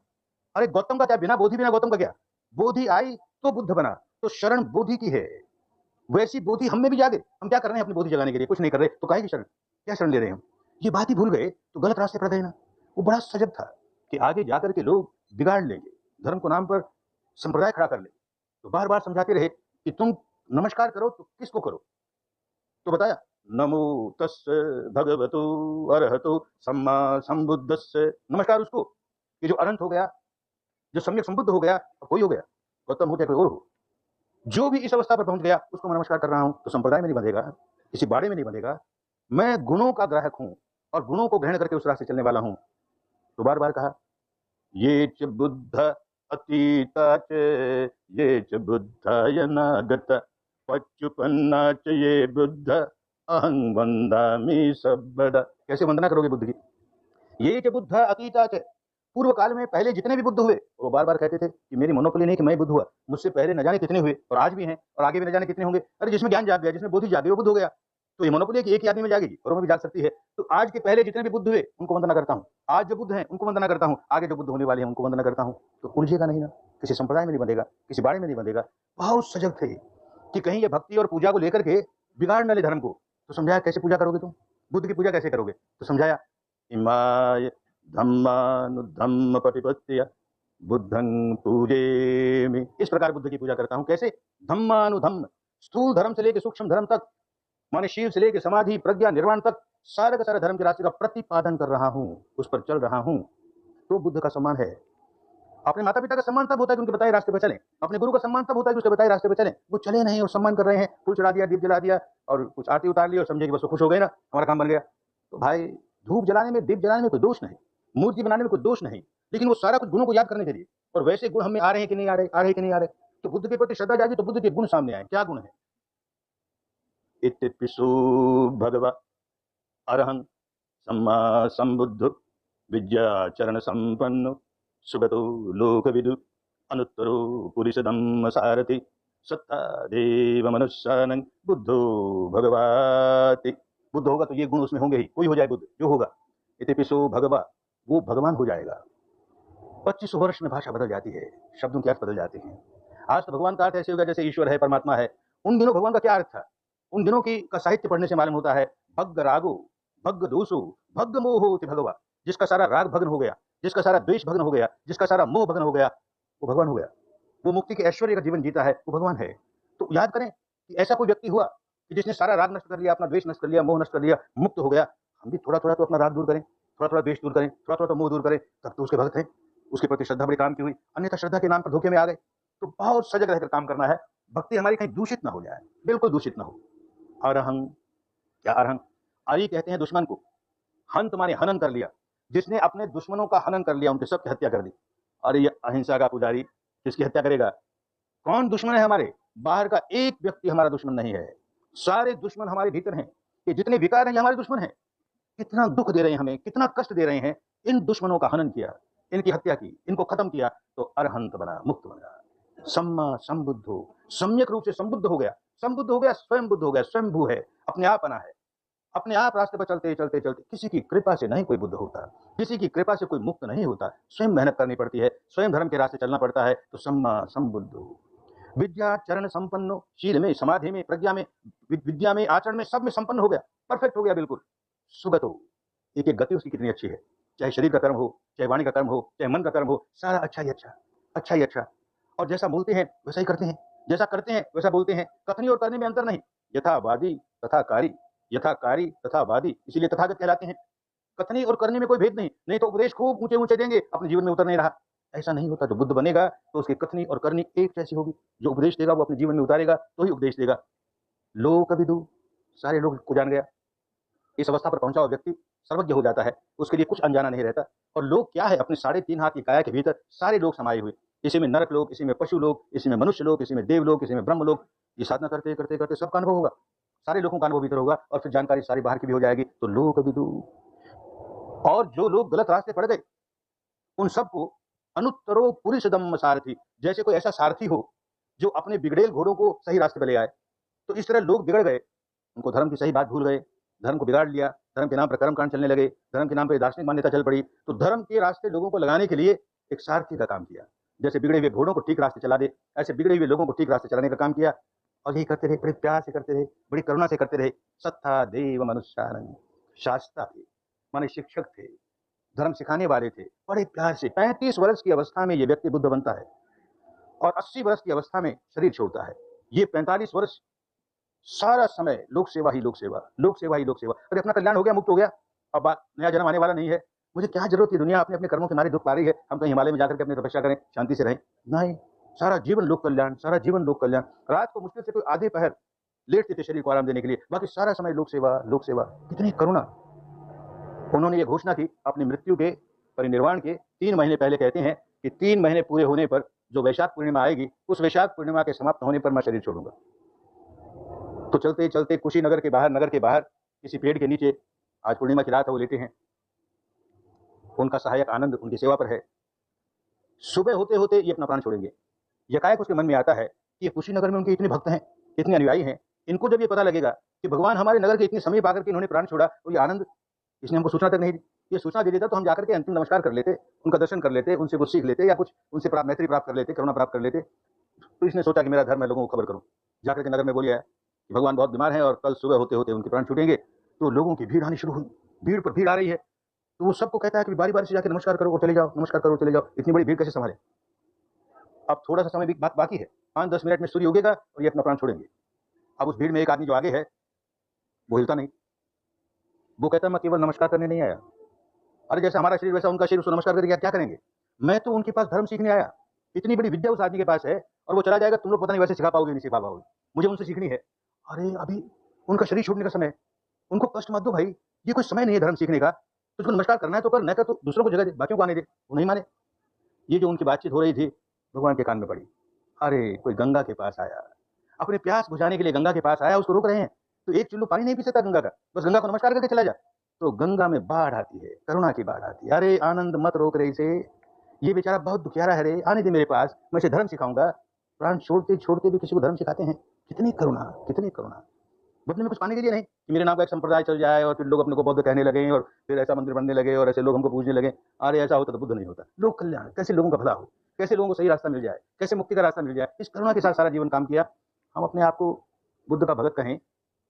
अरे गौतम का क्या, बिना बोधि बिना गौतम का क्या, बोधि आई तो बुद्ध बना, तो शरण बोधि की है, वैसी बोधि हम में भी जागे। हम क्या कर रहे हैं अपनी बोधि जगाने के लिए, कुछ नहीं कर रहे, तो काहे की शरण, क्या शरण ले रहे हैं हम? ये बात ही भूल गए तो गलत रास्ते पर गए ना। वो बड़ा सजग था कि आगे जाकर के लोग बिगाड़ लेंगे, धर्म को नाम पर संप्रदाय खड़ा कर ले, तो बार बार समझाते रहे कि तुम नमस्कार करो तो किसको करो, तो बताया नमो तस्य भगवतो अरहतो सम्मा संबुद्धस्य, नमस्कार उसको कि जो अनंत हो गया, जो सम्यक संबुद्ध हो गया, अब कोई हो गया, गौतम हो गया, कोई और हो, जो भी इस अवस्था पर पहुंच गया उसको मैं नमस्कार कर रहा हूं, तो संप्रदाय में नहीं बंधेगा, किसी बाड़े में नहीं बंधेगा, मैं गुणों का ग्राहक हूं और गुणों को ग्रहण करके उस रास्ते चलने वाला हूं। तो बार बार कहा, ये च बुद्ध अतीता च, ये च बुद्धायनागत, पच्चुपन्ना च ये बुद्ध अहं वंदामि सबदा। कैसे वंदना करोगे बुद्ध की? ये च बुद्ध अतीता च, पूर्व काल में पहले जितने भी बुद्ध हुए, वो बार बार कहते थे कि मेरी मोनोपोली नहीं कि मैं बुद्ध हुआ, मुझसे पहले न जाने कितने हुए और आज भी हैं और आगे भी न जाने कितने होंगे। अरे जिसमें ज्ञान जाग गया, जिसमें बोधि जाग गई, वो बुद्ध हो गया। तो ये मोनोपोली है कि एक ही आदमी में जागेगी और वो भी जाग सकती है। तो आज के पहले जितने भी बुद्ध हुए उनको वंदना करता हूँ, आज जो बुद्ध हैं उनको वंदना करता हूँ, आगे जो बुद्ध होने वाले हैं उनको वंदना करता हूँ। तो उलझेगा नहीं ना, किसी संप्रदाय में नहीं बंधेगा, किसी बाड़े में नहीं बंधेगा। बहुत सजग थे कि कहीं ये भक्ति और पूजा को लेकर के बिगाड़ न ले धर्म को। तो समझाया कैसे पूजा करोगे तुम, बुद्ध की पूजा कैसे करोगे, तो समझाया इमाय धम्मानुधम्म प्रतिपत्तिया बुद्धं पूजेमि, इस प्रकार बुद्ध की पूजा करता हूं। कैसे? धम्मानुधम्म, स्थूल धर्म से लेकर सूक्ष्म धर्म तक, माने शिव से लेकर समाधि प्रज्ञा निर्वाण तक, सारे का सारा धर्म के रास्ते का प्रतिपादन कर रहा हूं, उस पर चल रहा हूं। तो बुद्ध का सम्मान है। अपने माता पिता का सम्मान तब होता है कि उनके बताए रास्ते पर चलें। अपने गुरु का सम्मान तब होता है कि उसके बताए रास्ते पर चलें। वो चले नहीं और सम्मान कर रहे हैं, फूल चढ़ा दिया, दीप जला दिया और कुछ आरती उतार ली और समझे कि बस वो खुश हो गए ना, हमारा काम बन गया। तो भाई, धूप जलाने में, दीप जलाने में कोई दोष नहीं, मूर्ति बनाने में कोई दोष नहीं, लेकिन वो सारा कुछ गुणों को याद करने के लिए। और वैसे गुण हमें आ रहे हैं कि नहीं आ रहे, आ रहे कि नहीं आ रहे। तो बुद्ध के प्रति श्रद्धा जागी तो बुद्ध के गुण सामने आए। क्या गुण है? इत्तिपिसु भगवा अरहं सम्मा संबुद्ध विद्याचरण संपन्न सुगतो लोकविदु अनुत्तरो पुरुषधम्म सारथि सत्ता देव मनुष्यानं बुद्धो भगवाति। बुद्ध होगा तो ये गुण उसमें होंगे ही, कोई हो जाए बुद्ध, जो होगा। इतिपिसो भगवा, वो भगवान हो जाएगा। 2500 वर्ष में भाषा बदल जाती है, शब्दों के अर्थ बदल जाते हैं। आज तो भगवान का अर्थ ऐसे होगा जैसे ईश्वर है, परमात्मा है। उन दिनों भगवान का क्या अर्थ था? उन दिनों की का साहित्य पढ़ने से मालूम होता है, भग्ग रागो भग्ग दोषो भग्ग मोहो ति भगवा। जिसका सारा राग भग्न हो गया, जिसका सारा द्वेष भग्न हो गया, जिसका सारा मोह भग्न हो गया, वो भगवान हो गया। वो मुक्ति के ऐश्वर्य का जीवन जीता है, वो भगवान है। तो याद करें कि ऐसा कोई व्यक्ति हुआ कि जिसने सारा राग नष्ट कर लिया, अपना द्वेष नष्ट कर लिया, मोह नष्ट कर लिया, मुक्त हो गया। हम भी थोड़ा थोड़ा तो अपना राग दूर करें, थोड़ा थोड़ा द्वेष दूर करें, थोड़ा थोड़ा तो मोह दूर करें, तब तो उसके भक्त हैं। उसके प्रति श्रद्धा बड़ी काम की हुई, अन्यथा श्रद्धा के नाम पर धोखे में आ गए। तो बहुत सजग रहकर काम करना है, भक्ति हमारी कहीं दूषित ना हो जाए, बिल्कुल दूषित ना हो। अरहं, क्या अरहं? आरी कहते हैं दुश्मन को, हंत माने हनन कर लिया। जिसने अपने दुश्मनों का हनन कर लिया, उनके सबकी हत्या कर दी। अरे ये अहिंसा का पुजारी किसकी हत्या करेगा? कौन दुश्मन है हमारे? बाहर का एक व्यक्ति हमारा दुश्मन नहीं है, सारे दुश्मन हमारे भीतर हैं। ये जितने विकार हैं ये हमारे दुश्मन हैं। कितना दुख दे रहे हैं हमें, कितना कष्ट दे रहे हैं। इन दुश्मनों का हनन किया, इनकी हत्या की, इनको खत्म किया, तो अरहंत बना, मुक्त बना। सम्मा संबुद्धो, सम्यक रूप से संबुद्ध हो गया। संबुद्ध हो गया, स्वयं बुद्ध हो गया, स्वयंभू है, अपने आप बना है। अपने आप रास्ते पर चलते चलते चलते, किसी की कृपा से नहीं कोई बुद्ध होता, किसी की कृपा से कोई मुक्त नहीं होता। स्वयं मेहनत करनी पड़ती है, स्वयं धर्म के रास्ते चलना पड़ता है। तो सम्मा संबुद्धो, विद्या चरण संपन्नो, शील में, समाधि में, प्रज्ञा में, विद्या में, आचरण में, सब में संपन्न हो गया, परफेक्ट हो गया बिल्कुल। सुगतो, एक एक गति उसकी कितनी अच्छी है। चाहे शरीर का कर्म हो, चाहे वाणी का कर्म हो, चाहे मन का कर्म हो, सारा अच्छा ही अच्छा, अच्छा ही अच्छा। और जैसा बोलते हैं वैसा ही करते हैं, जैसा करते हैं वैसा बोलते हैं। कथनी और करने में अंतर नहीं। यथा वादी तथा कारी, यथा कारी तथा वादी, इसीलिए तथागत कहलाते हैं। कथनी और करने में कोई भेद नहीं। नहीं तो उपदेश खूब ऊंचे ऊंचे देंगे, अपने जीवन में उतर नहीं रहा। ऐसा नहीं होता। जो बुद्ध बनेगा तो उसकी कथनी और करनी एक जैसी होगी। जो उपदेश देगा वो अपने जीवन में उतारेगा तो ही उपदेश देगा। लोक विदु, सारे लोग को जान गया। इस अवस्था पर पहुंचा हुआ व्यक्ति सर्वज्ञ हो जाता है, उसके लिए कुछ अनजाना नहीं रहता। और लोग क्या है? अपने 3.5 हाथ की काया के भीतर सारे लोग समाये हुए। इसी में नरक लोग, इसी में पशु लोग, इसी में मनुष्य लोग, इसी में देव लोग, इसी में ब्रह्म लोग। ये साधना करते करते करते सबका अनुभव होगा, सारे लोगों का अनुभव भीतर होगा और फिर जानकारी सारी बाहर की भी हो जाएगी। तो लोक विदु। और जो लोग गलत रास्ते पड़ गए उन सबको अनुत्तरो पुरुषदम्म सारथी, जैसे कोई ऐसा सारथी हो जो अपने बिगड़ेल घोड़ों को सही रास्ते पर ले आए। तो इस तरह लोग बिगड़ गए, उनको धर्म की सही बात भूल गए, धर्म को बिगाड़ लिया, धर्म के नाम पर कर्मकांड चलने लगे, धर्म के नाम पर दार्शनिक मान्यता चल पड़ी। तो धर्म के रास्ते लोगों को लगाने के लिए एक सारथी का काम किया। जैसे बिगड़े हुए घोड़ों को ठीक रास्ते चला दे, ऐसे बिगड़े हुए लोगों को ठीक रास्ते चलाने का काम किया। और यही करते रहे, बड़े प्यार से करते रहे, बड़ी करुणा से करते रहे। सत्ता देव मनुष्यानंद, शास्त्रा थे, माने शिक्षक थे, धर्म सिखाने वाले थे, बड़े प्यार से। 35 वर्ष की अवस्था में ये व्यक्ति बुद्ध बनता है और 80 वर्ष की अवस्था में शरीर छोड़ता है। ये 45 वर्ष सारा समय लोक सेवा ही लोक सेवा, लोक सेवा ही लोक सेवा। अरे अपना कल्याण हो गया, मुक्त हो गया, अब नया जन्म आने वाला नहीं है, मुझे क्या जरूरत है? दुनिया अपने अपने कर्मों के मारे दुख पा रही है, हम कहीं हिमालय में जाकर के अपनी तपस्या करें, शांति से रहें। नहीं, सारा जीवन लोक कल्याण, सारा जीवन लोक कल्याण। रात को मुश्किल से कोई आधे पहर लेटते थे शरीर को आराम देने के लिए, बाकी सारा समय लोक सेवा, लोक सेवा। कितनी करुणा। उन्होंने ये घोषणा की अपनी मृत्यु के परिनिर्वाण के 3 महीने पहले। कहते हैं कि 3 महीने पूरे होने पर जो वैशाख पूर्णिमा आएगी, उस वैशाख पूर्णिमा के समाप्त होने पर मैं शरीर छोड़ूंगा। तो चलते चलते कुशीनगर के बाहर, नगर के बाहर किसी पेड़ के नीचे, आज पूर्णिमा की रात है, वो लेटे हैं। उनका सहायक आनंद उनकी सेवा पर है। सुबह होते होते ये अपना प्राण छोड़ेंगे। यकायक उसके मन में आता है कि ये कुशीनगर में उनके इतने भक्त हैं, इतने अनुयायी हैं, इनको जब ये पता लगेगा कि भगवान हमारे नगर के इतने समीप आकर के इन्होंने प्राण छोड़ा, तो ये आनंद, इसने हमको सूचना तक नहीं दी। ये सूचना दे देता तो हम जाकर के अंतिम नमस्कार कर लेते, उनका दर्शन कर लेते, उनसे कुछ सीख लेते, या कुछ उनसे मैत्री प्राप्त कर लेते, करुणा प्राप्त कर लेते। तो इसने सोचा कि मेरा धर्म है, लोगों को खबर करूं। जाकर के नगर में बोलिया कि भगवान बहुत बीमार हैं और कल सुबह होते होते उनके प्राण छूटेंगे। तो लोगों की भीड़ आनी शुरू हुई, भीड़ पर भीड़ आ रही है। तो वो सबको कहता है कि बारी बारी से जाकर नमस्कार करो और चले जाओ, नमस्कार करो चले जाओ। इतनी बड़ी भीड़ कैसे संभाले? अब थोड़ा सा समय बात बाकी है, 5-10 मिनट में सूर्य उगेगा और ये अपना प्राण छोड़ेंगे। अब उस भीड़ में एक आदमी जो आगे है वो हिलता नहीं। वो कहता है मैं केवल नमस्कार करने नहीं आया, अरे जैसा हमारा शरीर वैसा उनका शरीर, उसको नमस्कार करके क्या करेंगे? मैं तो उनके पास धर्म सीखने आया, इतनी बड़ी विद्या उस आदमी के पास है और वो चला जाएगा, तुम लोग पता नहीं वैसे सिखा पाओगे नहीं सिखा पाओगे, मुझे उनसे सीखनी है। अरे अभी उनका शरीर छूटने का समय है, उनको कष्ट मत दो भाई, ये कोई समय नहीं है धर्म सीखने का, तुझको नमस्कार करना है तो कर, नहीं कर तो दूसरों को जगह दे, बाकियों को आने दे। वो नहीं माने। ये जो उनकी बातचीत हो रही थी भगवान के कान में पड़ी। अरे कोई गंगा के पास आया, अपने प्यास बुझाने के लिए गंगा के पास आया, उसको रोक रहे हैं, तो एक चुल्लू पानी नहीं पी सकता गंगा का, बस गंगा को नमस्कार करके चला जा। तो गंगा में बाढ़ आती है, करुणा की बाढ़ आती है। अरे आनंद मत रोक रहे इसे, ये बेचारा बहुत दुखियारा है रे, आने दे मेरे पास, मैं इसे धर्म सिखाऊंगा। प्राण छोड़ते छोड़ते भी किसी को धर्म सिखाते हैं, कितनी करुणा, कितनी करुणा। बदले में कुछ पाने के लिए नहीं कि मेरे नाम का एक संप्रदाय चल जाए और फिर लोग अपने को बौद्ध कहने लगे और फिर ऐसा मंदिर बनने लगे और ऐसे लोग हमको पूजने लगे। अरे ऐसा होता तो बुद्ध नहीं होता। लोक कल्याण, कैसे लोगों का भला हो, कैसे लोगों को सही रास्ता मिल जाए, कैसे मुक्ति का रास्ता मिल जाए, इस करुणा के साथ सारा जीवन काम किया। हम अपने आप को बुद्ध का भगत कहें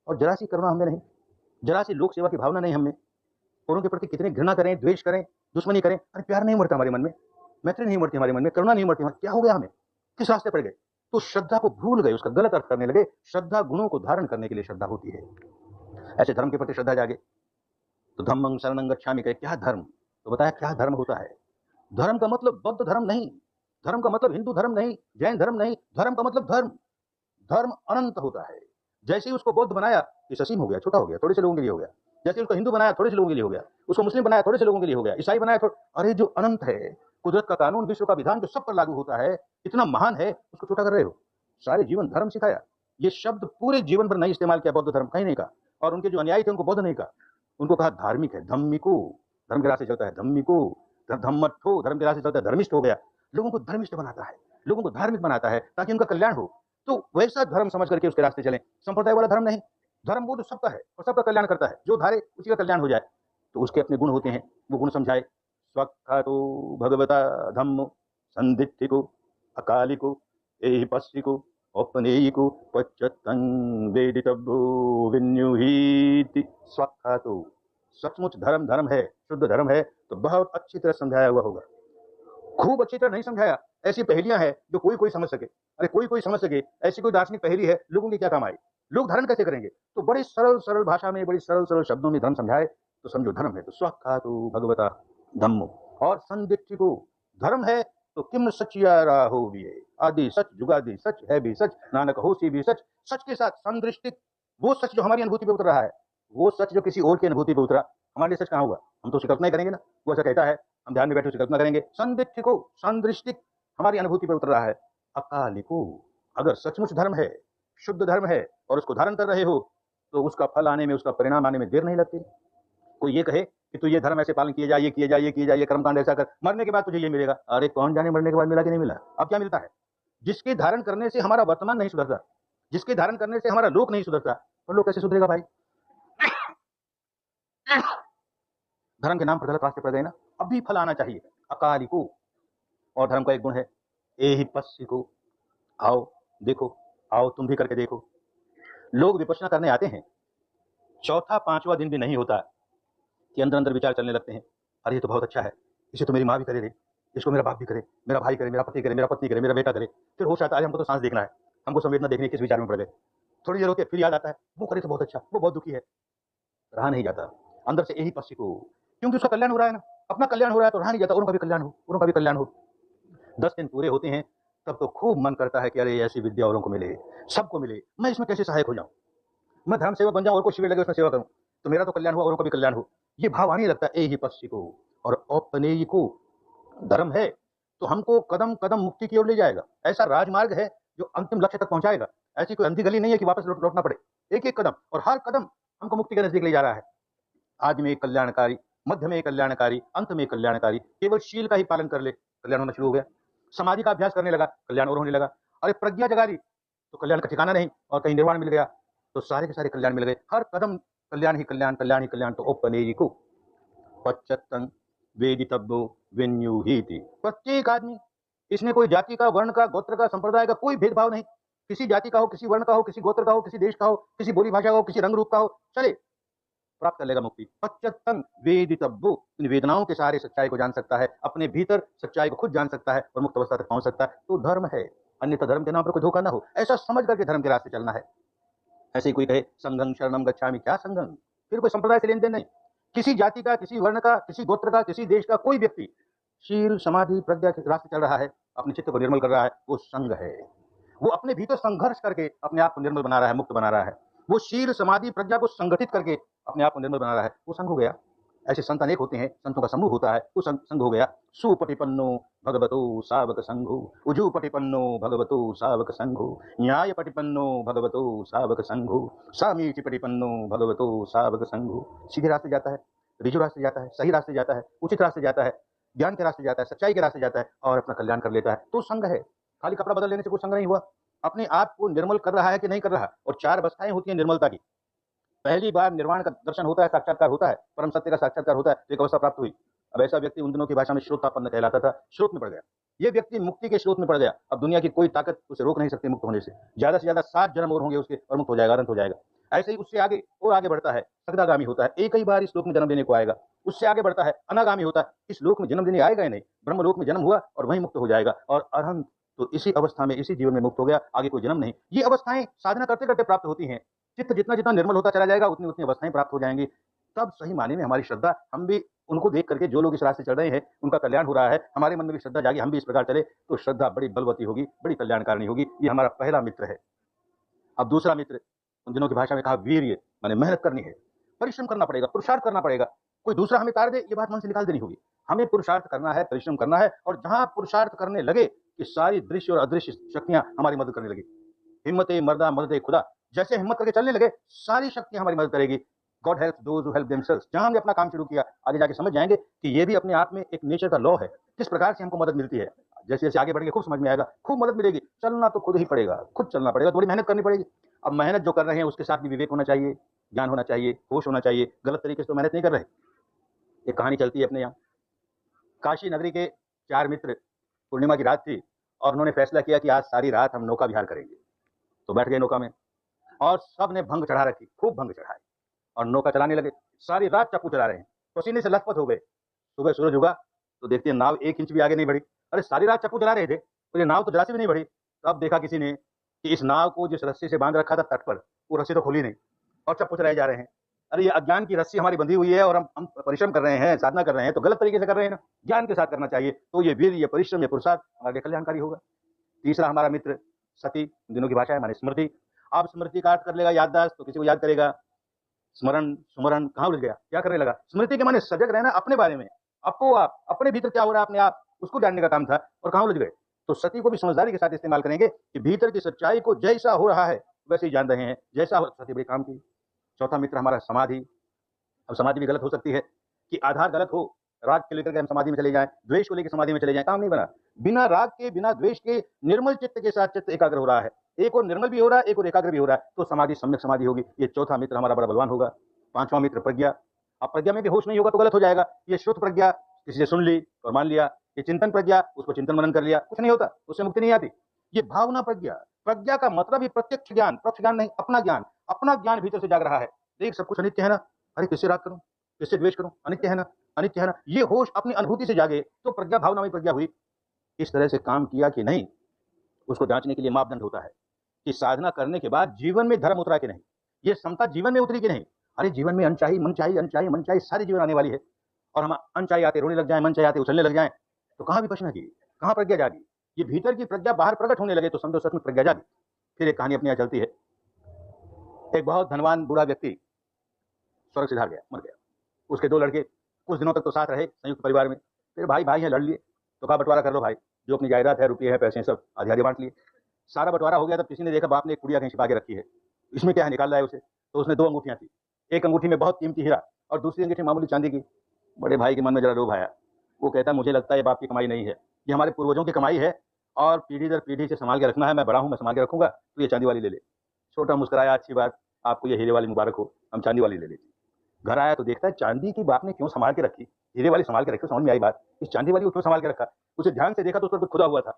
और जरा सी करुणा हमें नहीं, जरा सी लोक सेवा की भावना नहीं हमें, औरों के प्रति कितने घृणा करें, द्वेष करें, दुश्मनी करें। अरे प्यार नहीं मरता हमारे मन में, मैत्री नहीं मरती हमारे मन में, करुणा नहीं मरती। क्या हो गया हमें, किस रास्ते पड़ गए? तो श्रद्धा को भूल गए, उसका गलत अर्थ करने लगे। श्रद्धा गुणों को धारण करने के लिए श्रद्धा होती है। ऐसे धर्म के प्रति श्रद्धा जागे तो धम्मं शरणं गच्छामि कहे। क्या धर्म, तो बताया क्या धर्म होता है। धर्म का मतलब बौद्ध धर्म नहीं, धर्म का मतलब हिंदू धर्म नहीं, जैन धर्म नहीं, धर्म का मतलब धर्म। धर्म अनंत होता है। जैसे ही उसको बौद्ध बनाया ये असीम हो गया, छोटा हो गया, थोड़े से लोगों के लिए हो गया। जैसे उसको हिंदू बनाया थोड़े से लोगों के लिए हो गया, उसको मुस्लिम बनाया थोड़े से लोगों के लिए हो गया, ईसाई बनाया थोड़ा। अरे जो अनंत है, कुदरत का कानून, विश्व का विधान जो सब पर लागू होता है, इतना महान है, उसको छोटा कर रहे हो। सारे जीवन धर्म सिखाया, ये शब्द पूरे जीवन भर नहीं इस्तेमाल किया बौद्ध धर्म, कहीं नहीं कहा। और उनके जो अनुयायी थे उनको बौद्ध नहीं कहा, उनको कहा धार्मिक है, धम्मिको, धर्म के रास्ते चलता है धम्मिको, धम्मठो, धर्म के रास्ते चलता है धर्मिष्ठ हो गया। लोगों को धर्मिष्ठ बनाता है, लोगों को धार्मिक बनाता है ताकि उनका कल्याण हो। तो वैसा धर्म समझ करके उसके रास्ते चलें, संप्रदाय वाला धर्म नहीं। धर्म वो जो सबका है और सबका कल्याण करता है, जो धारे उसी का कल्याण हो जाए। तो उसके अपने गुण होते हैं, वो गुण समझाए। स्वख्यातो भगवता धम्मो संदित्तिको अकालिको एहिपस्सिको औपनेयिको पश्चत्तं वेदितव्यो विन्युहीति। स्वख्यातो, सचमुच धर्म धर्म है, शुद्ध धर्म है, तो बहुत अच्छी तरह समझाया हुआ होगा। खूब अच्छी तरह नहीं समझाया, ऐसी पहेलियां हैं जो कोई कोई समझ सके। अरे कोई कोई समझ सके, ऐसी कोई दार्शनिक पहेली है, लोगों की क्या काम आई, लोग धारण कैसे करेंगे? तो बड़ी सरल सरल भाषा में, बड़ी सरल सरल शब्दों में धर्म समझाए तो समझो धर्म है। तो स्वखातु भगवता धम्मो। और संदिग्धिको, धर्म है तो किम सचिया राहो भी, आदि सच जुगादि सच है भी सच, नानक होसी भी सच। सच के साथ संदृष्टिक, वो सच जो हमारी अनुभूति पे उतर रहा है, वो सच जो किसी और की अनुभूति पे उतरा। हमारे लिए सच कहाँ हुआ, हम तो उसकी कल्पना ही करेंगे ना। वो ऐसा कहता है, हम ध्यान में बैठे उसकी कल्पना करेंगे। संदिग्धिको, संदृष्टिक, हमारी अनुभूति पर उतर रहा है। अकालिको, अगर सचमुच धर्म है, शुद्ध धर्म है और उसको धारण कर रहे हो, तो उसका फल आने में, उसका परिणाम आने में देर नहीं लगती। कोई ये कहे कि तू ये धर्म ऐसे पालन किए जा, ये किए जा, ये किए जा, ये कर्मकांड ऐसा कर, मरने के बाद तुझे ये मिलेगा। अरे कौन जाने मरने के बाद मिला कि नहीं मिला। अब क्या मिलता है, जिसके धारण करने से हमारा वर्तमान नहीं सुधरता, जिसके धारण करने से हमारा लोक नहीं सुधरता, तो लोक कैसे सुधरेगा भाई। धर्म के नाम पर गलत रास्ते पड़ गए ना, अब भी फल आना चाहिए। अकालिको, और धर्म का एक गुण है एहिपस्सिको, आओ देखो, आओ तुम भी करके देखो। लोग विपश्यना करने आते हैं, चौथा पांचवा दिन भी नहीं होता कि अंदर अंदर विचार चलने लगते हैं, अरे ये तो बहुत अच्छा है, इसे तो मेरी माँ भी करे रे, इसको मेरा बाप भी करे, मेरा भाई करे, मेरा पति करे, मेरा पत्नी करे, मेरा बेटा करे। फिर होश आता है, हमको तो सांस देखना है, हमको संवेदना देखनी है, किस विचार में पड़ गए। थोड़ी देर होती है, फिर याद आता है वो करे तो बहुत अच्छा, वो बहुत दुखी है। रहा नहीं जाता अंदर से यही पश्चिम को, क्योंकि उसका कल्याण हो रहा है ना, अपना कल्याण हो रहा है तो रहा नहीं जाता, औरों का भी कल्याण हो, औरों का भी कल्याण हो। 10 दिन पूरे होते हैं तब तो खूब मन करता है कि अरे ऐसी विद्या औरों को मिले, सबको मिले, मैं इसमें कैसे सहायक हो जाऊं, मैं धर्म सेवक बन जाऊं और को शिविर लगे उसमें सेवा करूं, तो मेरा तो कल्याण हुआ, औरों का भी कल्याण हो। ये भाव आने लगता है यही पश्चिम को। और औपनेयी को, धर्म है तो हमको कदम कदम मुक्ति की ओर ले जाएगा। ऐसा राजमार्ग है जो अंतिम लक्ष्य तक पहुंचाएगा। ऐसी कोई अंधी गली नहीं है कि वापस लौटना पड़े। एक एक कदम और हर कदम हमको मुक्ति के नजदीक ले जा रहा है। आज में एक कल्याणकारी, मध्य में एक कल्याणकारी, अंत में एक कल्याणकारी। केवल शील का ही पालन कर ले, कल्याण होना शुरू हो गया। समाधि का अभ्यास करने लगा, कल्याण और होने लगा। अरे प्रज्ञा जगा दी तो कल्याण का ठिकाना नहीं, और कहीं निर्वाण मिल गया तो सारे के सारे कल्याण मिल गए। हर कदम कल्याण ही कल्याण, कल्याण ही कल्याण। तो औपनेयी को पश्चत्तं वेदितव्यो विन्युहीति। प्रत्येक आदमी, इसमें कोई जाति का, वर्ण का, गोत्र का, संप्रदाय का कोई भेदभाव नहीं। किसी जाति का हो, किसी वर्ण का हो, किसी गोत्र का हो, किसी देश का हो, किसी बोली भाषा का हो, किसी रंग रूप का हो, चले प्राप्त कर लेगा मुक्ति। पश्चत्तं वेदितव्यो, इन वेदनाओं के सहारे सच्चाई को जान सकता है, अपने भीतर सच्चाई को खुद जान सकता है और मुक्त अवस्था तक पहुंच सकता है। तो धर्म है, अन्यथा धर्म के नाम पर कोई धोखा ना हो, ऐसा समझ करके धर्म के रास्ते चलना है। ऐसे ही कोई कहे संघं शरणं गच्छामि, क्या संघं, फिर कोई संप्रदाय से लेन देन नहीं। किसी जाति का, किसी वर्ण का, किसी गोत्र का, किसी देश का कोई व्यक्ति शील समाधि प्रज्ञा के रास्ते चल रहा है, अपने चित्त को निर्मल कर रहा है, वो संघ है। वो अपने भीतर संघर्ष करके अपने आप को निर्मल बना रहा है, मुक्त बना रहा है। वो शील समाधि प्रज्ञा को संगठित करके अपने आप को निर्मल बना रहा है, वो संघ हो गया। ऐसे संत अनेक होते हैं, संतों का समूह होता है, वो संघ हो गया। सुपटिपन्नो भगवतो सावक संघो, उजुपटिपन्नो भगवतो सावक संघो, न्याय पटिपन्नो भगवतो सावक संघो, सामीचि पटिपन्नो भगवतो सावक संघो। सीधे रास्ते जाता है, रिजु रास्ते जाता है, सही रास्ते जाता है, उचित रास्ते जाता है, ज्ञान के रास्ते जाता है, सच्चाई के रास्ते जाता है और अपना कल्याण कर लेता है, तो संघ है। खाली कपड़ा बदल लेने से कुछ संघ नहीं हुआ। अपने आप को निर्मल कर रहा है कि नहीं कर रहा। और चार अवस्थाएं होती हैं निर्मलता की। पहली बार निर्वाण का दर्शन होता है, साक्षात्कार होता है, परम सत्य का साक्षात्कार होता है, तो एक अवस्था प्राप्त हुई। अब ऐसा व्यक्ति उन दिनों की भाषा में श्रोतापन्न कहलाता था, स्रोत में पड़ गया। ये व्यक्ति मुक्ति के स्रोत में पड़ गया। अब दुनिया की कोई ताकत उसे रोक नहीं सकती मुक्त होने से। ज्यादा से ज्यादा 7 जन्म और होंगे उसके और मुक्त हो जाएगा, अनंत हो जाएगा। ऐसे ही उससे आगे और आगे बढ़ता है, सगदागामी होता है, एक ही बार इस लोक में जन्म देने को आएगा। उससे आगे बढ़ता है, अनागामी होता है, इस लोक में जन्म देने आएगा ही नहीं, ब्रह्म लोक में जन्म हुआ और वहीं मुक्त हो जाएगा। और अरहंत तो इसी अवस्था में, इसी जीवन में मुक्त हो गया, आगे कोई जन्म नहीं। ये अवस्थाएं साधना करते करते प्राप्त होती हैं। चित्त जितना जितना निर्मल होता चला जाएगा, उतनी उतनी अवस्थाएं प्राप्त हो जाएंगी। तब सही माने में हमारी श्रद्धा, हम भी उनको देख करके, जो लोग इस रास्ते चल रहे हैं उनका कल्याण हो रहा है, हमारे मन में भी श्रद्धा जागी, हम भी इस प्रकार चले, तो श्रद्धा बड़ी बलवती होगी, बड़ी कल्याणकारिणी होगी। ये हमारा पहला मित्र है। अब दूसरा मित्र, उन दिनों की भाषा में कहा वीर्य, माने मेहनत करनी है, परिश्रम करना पड़ेगा, पुरुषार्थ करना पड़ेगा। कोई दूसरा हमें तार दे, ये बात मन से निकाल देनी होगी। हमें पुरुषार्थ करना है, परिश्रम करना है, और जहां पुरुषार्थ करने लगे कि सारी दृश्य और अदृश्य शक्तियां हमारी मदद करने लगी। हिम्मते मर्दा मदद खुदा, जैसे हिम्मत करके चलने लगे, सारी शक्तियां हमारी मदद करेगी। God help those who help themselves. जहां हमने अपना काम शुरू किया, आगे जाके समझ जाएंगे कि ये भी अपने आप में एक नेचर का लॉ है, किस प्रकार से हमको मदद मिलती है। जैसे जैसे आगे बढ़ेंगे खूब समझ में आएगा, खूब मदद मिलेगी। चलना तो खुद ही पड़ेगा, खुद चलना पड़ेगा, थोड़ी मेहनत करनी पड़ेगी। अब मेहनत जो कर रहे हैं उसके साथ भी विवेक होना चाहिए, ज्ञान होना चाहिए, होश होना चाहिए। गलत तरीके से तो मेहनत नहीं कर रहे। एक कहानी चलती है अपने यहाँ। काशी नगरी के 4 मित्र, पूर्णिमा की रात थी और उन्होंने फैसला किया कि आज सारी रात हम नौका विहार करेंगे। तो बैठ गए नौका में और सब ने भंग चढ़ा रखी, खूब भंग चढ़ाए और नौका चलाने लगे। सारी रात चप्पू चला रहे हैं, पसीने से लथपथ हो गए। सुबह सूरज उगा तो देखते हैं नाव 1 इंच भी आगे नहीं बढ़ी। अरे सारी रात चप्पू चला रहे थे, तो ये नाव तो जरा सी भी नहीं बढ़ी। तब देखा किसी ने कि इस नाव को जिस रस्सी से बांध रखा था तट पर, वो रस्सी तो खुली नहीं और चप्पू चलाए जा रहे हैं। अरे ये अज्ञान की रस्सी हमारी बंधी हुई है और हम परिश्रम कर रहे हैं, साधना कर रहे हैं, तो गलत तरीके से कर रहे हैं ना। ज्ञान के साथ करना चाहिए, तो ये वीर, ये परिश्रम, ये पुरुषार्थ हमारे कल्याणकारी होगा। तीसरा हमारा मित्र सती, दिनों की भाषा है, माने स्मृति। आप स्मृति का अर्थ कर लेगा याददाश्त, तो किसी को याद करेगा। स्मरण सुमरण कहाँ उलझ गया, क्या करने लगा। स्मृति के माने सजग रहना अपने बारे में, आपको आप अपने भीतर क्या हो रहा है अपने आप उसको जानने का काम था, और कहाँ उलझ गए। तो सती को भी समझदारी के साथ इस्तेमाल करेंगे कि भीतर की सच्चाई को जैसा हो रहा है वैसे ही जान रहे हैं, जैसा हो। सती बड़ी काम की। चौथा मित्र हमारा समाधि। अब समाधि भी गलत हो सकती है कि आधार गलत हो, राग के लेकर के हम समाधि में चले जाएं, द्वेष को लेकर समाधि में चले जाएं, काम नहीं बना। बिना राग के, बिना द्वेष के निर्मल चित्त के साथ चित्त एकाग्र हो रहा है, एक और निर्मल भी हो रहा है, एक और एकाग्र भी हो रहा है, तो समाधि सम्यक समाधि होगी। ये चौथा मित्र हमारा बड़ा बलवान होगा। पांचवा मित्र प्रज्ञा। अब प्रज्ञा में भी होश नहीं होगा तो गलत हो जाएगा। ये श्रुत प्रज्ञा किसी से सुन ली और मान लिया, ये चिंतन प्रज्ञा, उसको चिंतन मनन कर लिया, कुछ नहीं होता, उससे मुक्ति नहीं आती। ये भावना प्रज्ञा, प्रज्ञा का मतलब ही प्रत्यक्ष ज्ञान, परोक्ष ज्ञान नहीं, अपना ज्ञान, अपना ज्ञान भीतर से जाग रहा है। देख सब कुछ अनित्य है ना, अरे किससे राग करूं, किससे द्वेष करूं, अनित्य है ना, अनित्य है ना। ये होश अपनी अनुभूति से जागे तो प्रज्ञा भावना में प्रज्ञा हुई। इस तरह से काम किया कि नहीं, उसको जांचने के लिए मापदंड होता है कि साधना करने के बाद जीवन में धर्म उतरा कि नहीं, ये समता जीवन में उतरी कि नहीं। अरे जीवन में अनचाही मनचाही, अनचाही मनचाही सारी जीवन आने वाली है, और हम अनचाही आते रोने लग जाए, मनचाही आते उछलने लग जाए, तो कहाँ विपश्यना की, कहाँ प्रज्ञा जागी। ये भीतर की प्रज्ञा बाहर प्रकट होने लगे तो समझो सच में प्रज्ञा जागी। फिर एक कहानी अपने यहाँ चलती है। एक बहुत धनवान बूढ़ा व्यक्ति स्वर्ग से धार गया, मर गया। उसके 2 लड़के कुछ दिनों तक तो साथ रहे संयुक्त परिवार में, फिर भाई भाई है लड़ लिए, तो कहा बंटवारा कर लो भाई, जो अपनी जायदाद है, रुपये है, पैसे हैं, सब आधी आधी बांट लिए। सारा बंटवारा हो गया तब किसी ने देखा बाप ने एक पुड़िया कहीं छिपा के रखी है, इसमें क्या है, निकाल रहा है उसे। तो उसने 2 अंगूठियां थी, एक अंगूठी में बहुत कीमती हीरा और दूसरी अंगूठी मामूली चांदी की। बड़े भाई के मन में जरा लोभ आया। वो कहता मुझे लगता है ये बाप की कमाई नहीं है, ये हमारे पूर्वजों की कमाई है और पीढ़ी दर पीढ़ी से संभाल के रखना है, मैं बड़ा हूँ, मैं संभाल के रखूंगा, तो ये चांदी वाली ले ले। छोटा मुस्कुराया, अच्छी बात, आपको ये हीरे वाली मुबारक हो, हम चांदी वाली ले लीजिए। घर आया तो देखता है चांदी की बाप ने क्यों संभाल के रखी, हीरे वाली संभाल के रखी। समझ में आई बात, इस चांदी वाली को क्यों संभाल के रखा। उसे ध्यान से देखा तो उस पर खुदा हुआ था,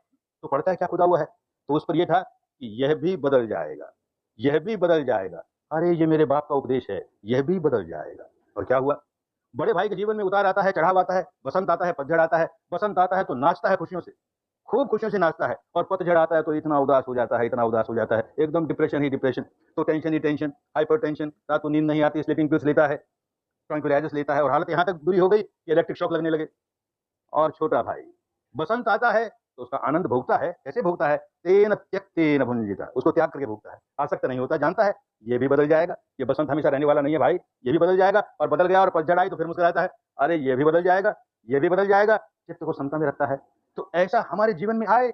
तो पढ़ता है क्या खुदा हुआ है, तो उस पर यह था कि यह भी बदल जाएगा, यह भी बदल जाएगा। अरे ये मेरे बाप का उपदेश है, यह भी बदल जाएगा। और क्या हुआ, बड़े भाई के जीवन में उतार आता है, चढ़ाव आता है, बसंत आता है, पतझड़ आता है। बसंत आता है तो नाचता है खुशियों से, खूब खुशियों से नाचता है, और पतझड़ आता है तो इतना उदास हो जाता है, इतना उदास हो जाता है, एकदम डिप्रेशन ही डिप्रेशन। तो टेंशन ही टेंशन, हाइपर टेंशन, रात को नींद नहीं आती, स्लीपिंग पिल्स लेता है, ट्रैंक्विलाइजर्स लेता है और हालत यहाँ तक बुरी हो गई कि इलेक्ट्रिक शॉक लगने लगे। और छोटा भाई, बसंत आता है तो उसका आनंद भोगता है। कैसे भोगता है? तेन त्यक्तेन भुंजिता, उसको त्याग करके भोगता है। आसक्त नहीं होता, जानता है ये भी बदल जाएगा, ये बसंत हमेशा रहने वाला नहीं है भाई, ये भी बदल जाएगा। और बदल गया और पतझड़ आई तो फिर मुस्कुराता है, अरे ये भी बदल जाएगा, ये भी बदल जाएगा। चित्त को समता में रखता है। तो ऐसा हमारे जीवन में आए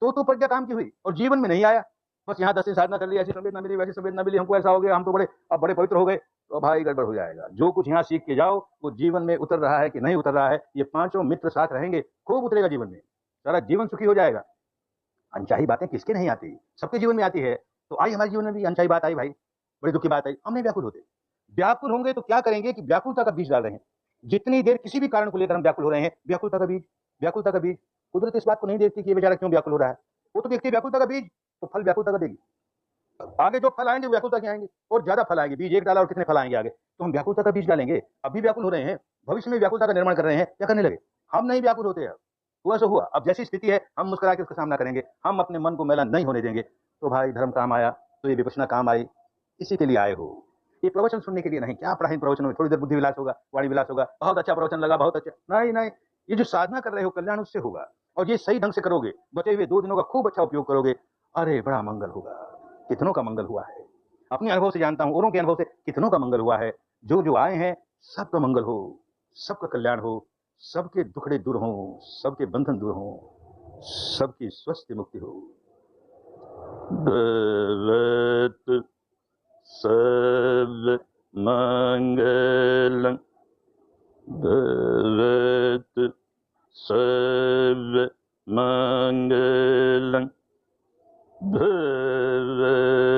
तो प्रज्ञा काम की हुई, और जीवन में नहीं आया, बस यहाँ 10 दिन साधना कर ली, ऐसी संवेदना मिली, वैसी संवेदना मिली, हमको ऐसा हो गया, हम तो बड़े अब बड़े पवित्र हो गए, तो भाई गड़बड़ हो जाएगा। जो कुछ यहाँ सीख के जाओ वो जीवन में उतर रहा है कि नहीं उतर रहा है, ये पांचों मित्र साथ रहेंगे, खूब उतरेगा जीवन में, सारा जीवन सुखी हो जाएगा। अनचाही बातें किसके नहीं आती, सबके जीवन में आती है। तो आई हमारे जीवन में भी अनचाही बात आई भाई, बड़ी दुख की बात आई, हम नहीं व्याकुल होते। व्याकुल होंगे तो क्या करेंगे कि व्याकुलता का बीज डाल रहे हैं। जितनी देर किसी भी कारण को लेकर हम व्याकुल हो रहे हैं, व्याकुलता का बीज, व्याकुलता का बीज। कुदरत इस बात को नहीं देखती कि ये बेचारा क्यों व्याकुल हो रहा है, वो तो देखती है व्याकुलता का बीज, तो फल व्याकुलता का देगी। आगे जो फल आएंगे व्याकुलता के आएंगे, और ज्यादा फल आएंगे। बीज एक डाला और कितने फल आएंगे आगे, तो हम व्याकुलता का बीज डालेंगे। अभी व्याकुल हो रहे हैं, भविष्य में व्याकुलता का निर्माण कर रहे हैं, क्या करने लगे? हम नहीं व्याकुल होते। अब हुआ सो हुआ, अब जैसी स्थिति है हम मुस्कुरा के उसका सामना करेंगे, हम अपने मन को मैला नहीं होने देंगे। तो भाई धर्म काम आया तो ये विपश्यना काम आई, इसी के लिए आए हो। ये प्रवचन सुनने के लिए नहीं, क्या पढ़ा इन प्रवचनों में, थोड़ी देर बुद्धि विलास होगा, वाणी विलास होगा, बहुत अच्छा प्रवचन लगा, बहुत अच्छा, नहीं नहीं, ये जो साधना कर रहे हो कल्याण उससे होगा। और ये सही ढंग से करोगे, बचे हुए 2 दिनों का खूब अच्छा उपयोग करोगे, अरे बड़ा मंगल होगा। कितनों का मंगल हुआ है, अपने अनुभव से जानता हूं, औरों के अनुभव से कितनों का मंगल हुआ है। जो जो आए हैं सबका मंगल हो, सबका कल्याण हो, सबके दुखड़े दूर हों, सबके बंधन दूर हों, सबकी स्वस्थ मुक्ति हो। भवतु सर्व मंगलम, भवतु सर्व मंगलम, भवतु